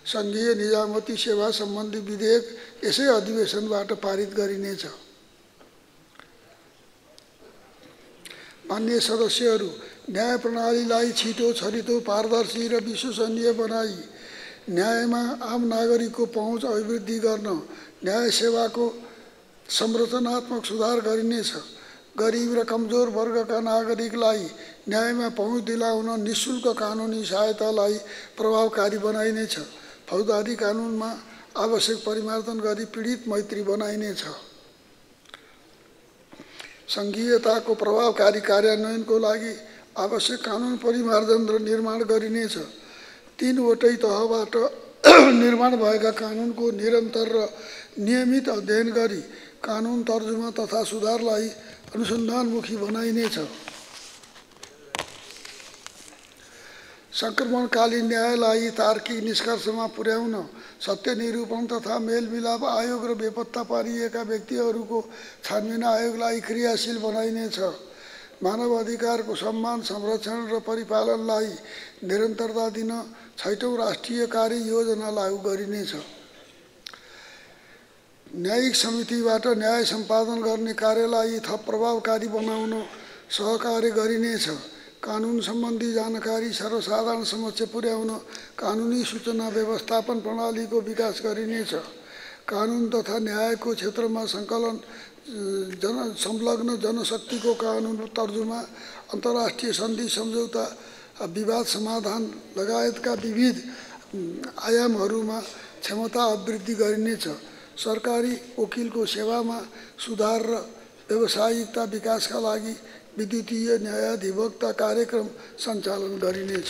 Speaker 1: सङ्घीय निजामती सेवा सम्बन्धी विधेयक यसै अधिवेशनबाट पारित गरिनेछ। मान्य सदस्यहरू, न्याय प्रणालीलाई छिटो, छरितो, पारदर्शी र विश्वसनीय बनाई न्यायमा आम नागरिकको पहुँच अभिवृद्धि गर्न न्याय सेवाको संरचनात्मक सुधार गरिनेछ। गरिब र कमजोर वर्गका नागरिकलाई न्यायमा पहुँच दिलाउन निःशुल्क कानुनी सहायतालाई प्रभावकारी बनाइनेछ। फौजदारी कानुनमा आवश्यक परिमार्जन गरी पीडित मैत्री बनाइनेछ। सङ्घीयताको प्रभावकारी कार्यान्वयनको लागि आवश्यक कानुन परिमार्जन र निर्माण गरिनेछ। 3 वटै तहबाट निर्माण भएका कानुनको निरन्तर र नियमित अध्ययन गरी कानुन तर्जुमा तथा सुधारलाई अनुसन्धानमुखी बनाइनेछ। सङ्क्रमणकालीन न्यायलाई तार्किक निष्कर्षमा पुर्याउन सत्य निरूपण तथा मेलमिलाप आयोग र बेपत्ता पारिएका व्यक्तिहरूको छानबिन आयोगलाई क्रियाशील बनाइनेछ। मानव अधिकारको सम्मान, संरक्षण र परिपालनलाई निरन्तरता दिन 6औं राष्ट्रिय कार्ययोजना लागू गरिनेछ। न्यायिक समितिबाट न्याय सम्पादन गर्ने कार्यलाई थप प्रभावकारी बनाउन सहकार्य गरिनेछ। कानुन सम्बन्धी जानकारी सर्वसाधारण समक्ष पुर्याउन कानुनी सूचना व्यवस्थापन प्रणालीको विकास गरिनेछ। कानुन तथा न्यायको क्षेत्रमा संलग्न जनशक्तिको कानुन तर्जुमा, अन्तर्राष्ट्रिय सन्धि सम्झौता, विवाद समाधान लगायतका विविध आयामहरूमा क्षमता अभिवृद्धि गरिनेछ। सरकारी वकिलको सेवामा सुधार र व्यावसायिकता विकासका लागि विद्युतीय न्यायाधिवक्ता कार्यक्रम सञ्चालन गरिनेछ।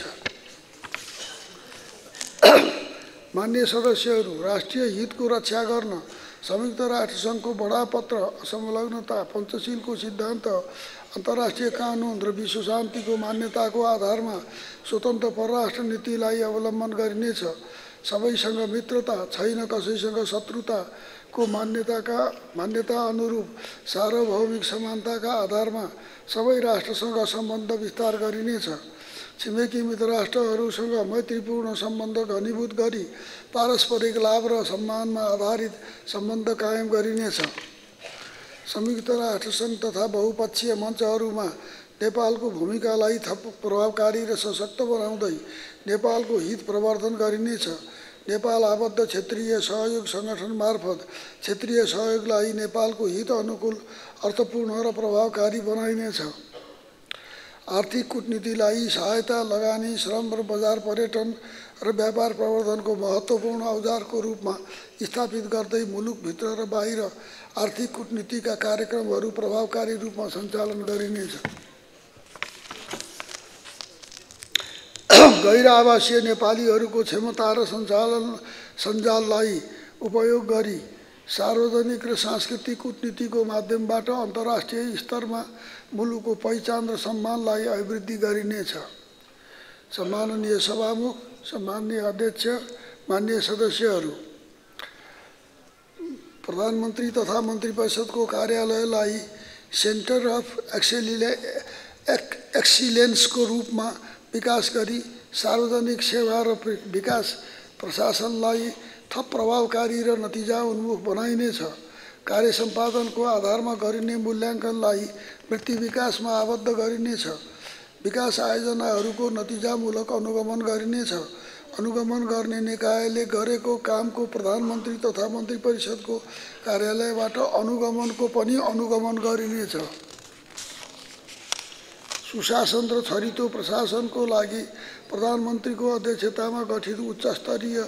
Speaker 1: मान्य सदस्यहरू, राष्ट्रिय हितको रक्षा गर्न संयुक्त राष्ट्रसङ्घको बडापत्र, संलग्नता, पञ्चशीलको सिद्धान्त, अन्तर्राष्ट्रिय कानुन र विश्व शान्तिको मान्यताको आधारमा स्वतन्त्र परराष्ट्र नीतिलाई अवलम्बन गरिनेछ। सबैसँग मित्रता, छैन कसैसँग शत्रुताको मान्यता अनुरूप सार्वभौमिक समानताका आधारमा सबै राष्ट्रसँग सम्बन्ध विस्तार गरिनेछ। छिमेकी मित्र राष्ट्रहरूसँग मैत्रीपूर्ण सम्बन्ध घनीभूत गरी पारस्परिक लाभ र सम्मानमा आधारित सम्बन्ध कायम गरिनेछ। संयुक्त राष्ट्रसङ्घ तथा बहुपक्षीय मञ्चहरूमा नेपालको भूमिकालाई थप प्रभावकारी र सशक्त बनाउँदै नेपालको हित प्रवर्धन गरिनेछ। नेपाल आबद्ध क्षेत्रीय सहयोग सङ्गठन मार्फत क्षेत्रीय सहयोगलाई नेपालको हित अनुकूल, अर्थपूर्ण र प्रभावकारी बनाइनेछ। आर्थिक कूटनीतिलाई सहायता, लगानी, श्रम र बजार पर्यटन र व्यापार प्रवर्धनको महत्त्वपूर्ण औजारको रूपमा स्थापित गर्दै मुलुकभित्र र बाहिर आर्थिक कूटनीतिका कार्यक्रमहरू प्रभावकारी रूपमा सञ्चालन गरिनेछ। गैर आवासीय नेपालीहरूको क्षमता र सञ्जाललाई उपयोग गरी सार्वजनिक र सांस्कृतिक कूटनीतिको माध्यमबाट अन्तर्राष्ट्रिय स्तरमा मुलुकको पहिचान र सम्मानलाई अभिवृद्धि गरिनेछ। सम्माननीय सभामुख, सम्माननीय अध्यक्ष, मान्य सदस्यहरू, प्रधानमन्त्री तथा मन्त्री परिषदको कार्यालयलाई सेन्टर अफ एक्सिलेन्सको रूपमा विकास गरी सार्वजनिक सेवा र विकास प्रशासनलाई थप प्रभावकारी र नतिजा उन्मुख बनाइनेछ। कार्य सम्पादनको आधारमा गरिने मूल्याङ्कनलाई वृत्ति विकासमा आबद्ध गरिनेछ। विकास आयोजनाहरूको नतिजामूलक अनुगमन गरिनेछ। अनुगमन गर्ने निकायले गरेको कामको प्रधानमन्त्री तथा मन्त्री परिषदको कार्यालयबाट अनुगमनको पनि अनुगमन गरिनेछ। सुशासन र छरितो प्रशासनको लागि प्रधानमन्त्रीको अध्यक्षतामा गठित उच्चस्तरीय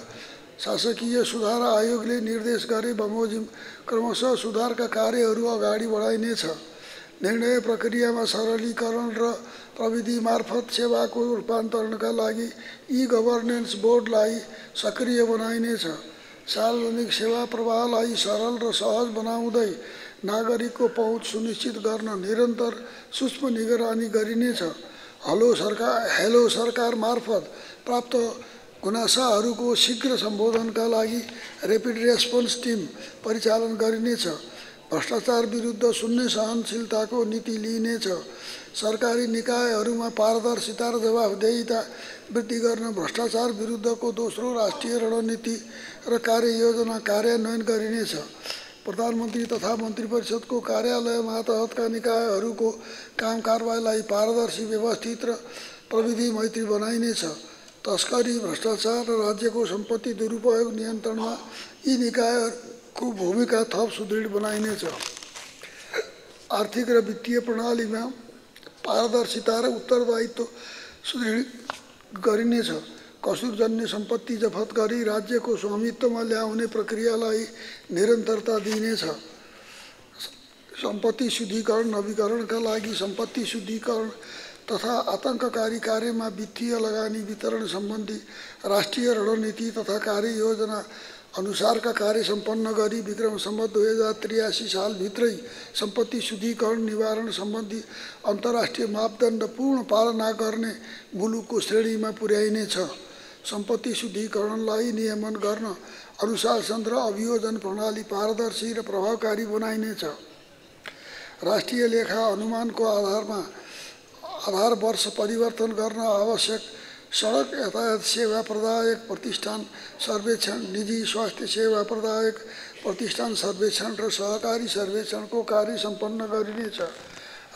Speaker 1: शासकीय सुधार आयोगले निर्देश गरे बमोजिम क्रमशः सुधारका कार्यहरू अगाडि बढाइनेछ। निर्णय प्रक्रियामा सरलीकरण र प्रविधि मार्फत सेवाको रूपान्तरणका लागि ई-गभर्नेन्स बोर्डलाई सक्रिय बनाइनेछ। सार्वजनिक सेवा प्रवाहलाई सरल र सहज बनाउँदै नागरिकको पहुँच सुनिश्चित गर्न निरन्तर सूक्ष्म निगरानी गरिनेछ। हेलो सरकार मार्फत प्राप्त गुनासाहरूको शीघ्र सम्बोधनका लागि ऱ्यापिड रेस्पोन्स टिम परिचालन गरिनेछ। भ्रष्टाचार विरुद्ध शून्य सहनशीलताको नीति लिइनेछ। सरकारी निकायहरूमा पारदर्शिता र जवाफदेहिता वृद्धि गर्न भ्रष्टाचार विरुद्धको दोस्रो राष्ट्रिय रणनीति र कार्ययोजना कार्यान्वयन गरिनेछ। प्रधानमन्त्री तथा मन्त्री परिषदको कार्यालय मातहतका निकायहरूको काम कारबाहीलाई पारदर्शी, व्यवस्थित र प्रविधि मैत्री बनाइनेछ। तस्करी, भ्रष्टाचार र राज्यको सम्पत्ति दुरुपयोग नियन्त्रणमा यी निकायहरूको भूमिका थप सुदृढ बनाइनेछ। आर्थिक र वित्तीय प्रणालीमा पारदर्शिता र उत्तरदायित्व सुदृढ गरिनेछ। कसुरजन्य सम्पत्ति जफत गरी राज्यको स्वामित्वमा ल्याउने प्रक्रियालाई निरन्तरता दिइनेछ। सम्पत्ति शुद्धिकरण नवीकरणका लागि सम्पत्ति शुद्धिकरण तथा आतंककारी कार्यमा वित्तीय लगानी वितरण सम्बन्धी राष्ट्रिय रणनीति तथा कार्ययोजना अनुसारका कार्य सम्पन्न गरी विक्रम सम्वत 2083 सालभित्रै सम्पत्ति शुद्धिकरण निवारण सम्बन्धी अन्तर्राष्ट्रिय मापदण्ड पूर्ण पालना गर्ने मुलुकको श्रेणीमा पुर्याइनेछ। सम्पत्ति शुद्धिकरणलाई नियमन गर्न अनुशासन र अभियोजन प्रणाली पारदर्शी र प्रभावकारी बनाइनेछ। राष्ट्रिय लेखा अनुमानको आधार वर्ष परिवर्तन गर्न आवश्यक सडक यातायात सेवा प्रदायक प्रतिष्ठान सर्वेक्षण, निजी स्वास्थ्य सेवा प्रदायक प्रतिष्ठान सर्वेक्षण र सहकारी सर्वेक्षणको कार्य सम्पन्न गरिनेछ।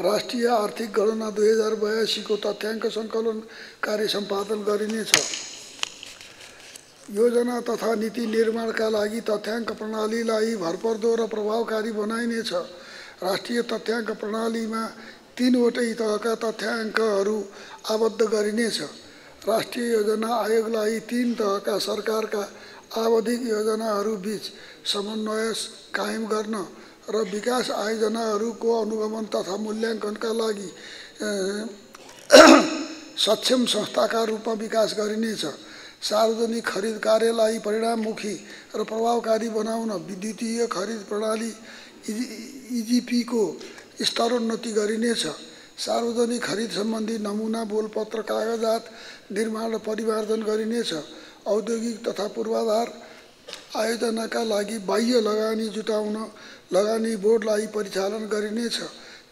Speaker 1: राष्ट्रिय आर्थिक गणना 2082 को तथ्याङ्क सङ्कलन कार्य सम्पादन गरिनेछ। योजना तथा नीति निर्माणका लागि तथ्याङ्क प्रणालीलाई भरपर्दो र प्रभावकारी बनाइनेछ। राष्ट्रिय तथ्याङ्क प्रणालीमा 3 वटै तहका तथ्याङ्कहरू आबद्ध गरिनेछ। राष्ट्रिय योजना आयोगलाई 3 तहका सरकारका आवधिक योजनाहरू बीच समन्वय कायम गर्न र विकास आयोजनाहरूको अनुगमन तथा मूल्याङ्कनका लागि सक्षम संस्थाका रूपमा विकास गरिनेछ। सार्वजनिक खरिद कार्यलाई परिणाममुखी र प्रभावकारी बनाउन विद्युतीय खरिद प्रणाली इजिपी को स्तरोन्नति गरिनेछ। सार्वजनिक खरिद सम्बन्धी नमुना बोलपत्र कागजात निर्माण र परिमार्जन गरिनेछ। औद्योगिक तथा पूर्वाधार आयोजनाका लागि बाह्य लगानी जुटाउन लगानी बोर्डलाई परिचालन गरिनेछ।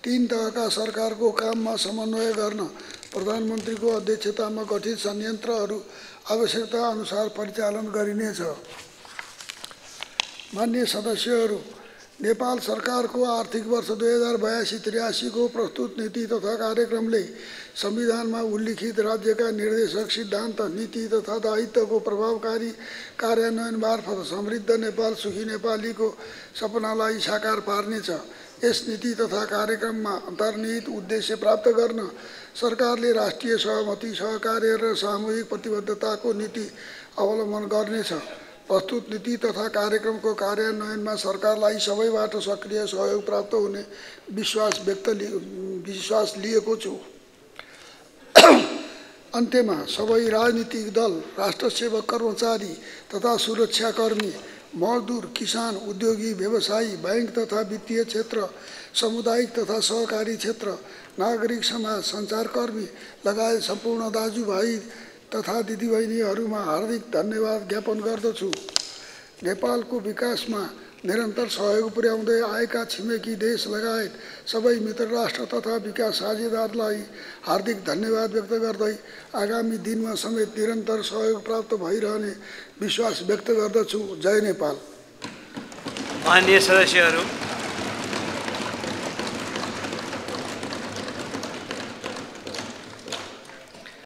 Speaker 1: 3 तहका सरकारको काममा समन्वय गर्न प्रधानमन्त्रीको अध्यक्षतामा गठित संयन्त्रहरू आवश्यकता अनुसार परिचालन गरिनेछ। मान्य सदस्यहरू, नेपाल सरकारको आर्थिक वर्ष 2082-83 को प्रस्तुत नीति तथा कार्यक्रमले संविधानमा उल्लिखित राज्यका निर्देशक सिद्धान्त, नीति तथा दायित्वको प्रभावकारी कार्यान्वयन मार्फत समृद्ध नेपाल, सुखी नेपालीको सपनालाई साकार पार्नेछ। यस नीति तथा कार्यक्रममा अन्तर्निहित उद्देश्य प्राप्त गर्न सरकारले राष्ट्रिय सहमति, सहकार्य र सामूहिक प्रतिबद्धताको नीति अवलम्बन गर्नेछ। प्रस्तुत नीति तथा कार्यक्रमको कार्यान्वयनमा सरकारलाई सबैबाट सक्रिय सहयोग प्राप्त हुने विश्वास लिएको छु। अन्त्यमा सबै राजनीतिक दल, राष्ट्रसेवक कर्मचारी तथा सुरक्षाकर्मी, मजदुर, किसान, उद्योगी, व्यवसायी, बैंक तथा वित्तीय क्षेत्र, सामुदायिक तथा सहकारी क्षेत्र, नागरिक समाज, सञ्चारकर्मी लगायत सम्पूर्ण दाजुभाइ तथा दिदीबहिनीहरूमा हार्दिक धन्यवाद ज्ञापन गर्दछु। नेपालको विकासमा निरन्तर सहयोग पुर्याउँदै आएका छिमेकी देश लगायत सबै मित्र राष्ट्र तथा विकास साझेदारलाई हार्दिक धन्यवाद व्यक्त गर्दै आगामी दिनमा समेत निरन्तर सहयोग प्राप्त भइरहने विश्वास व्यक्त गर्दछु। जय नेपाल।
Speaker 2: माननीय सदस्यहरू,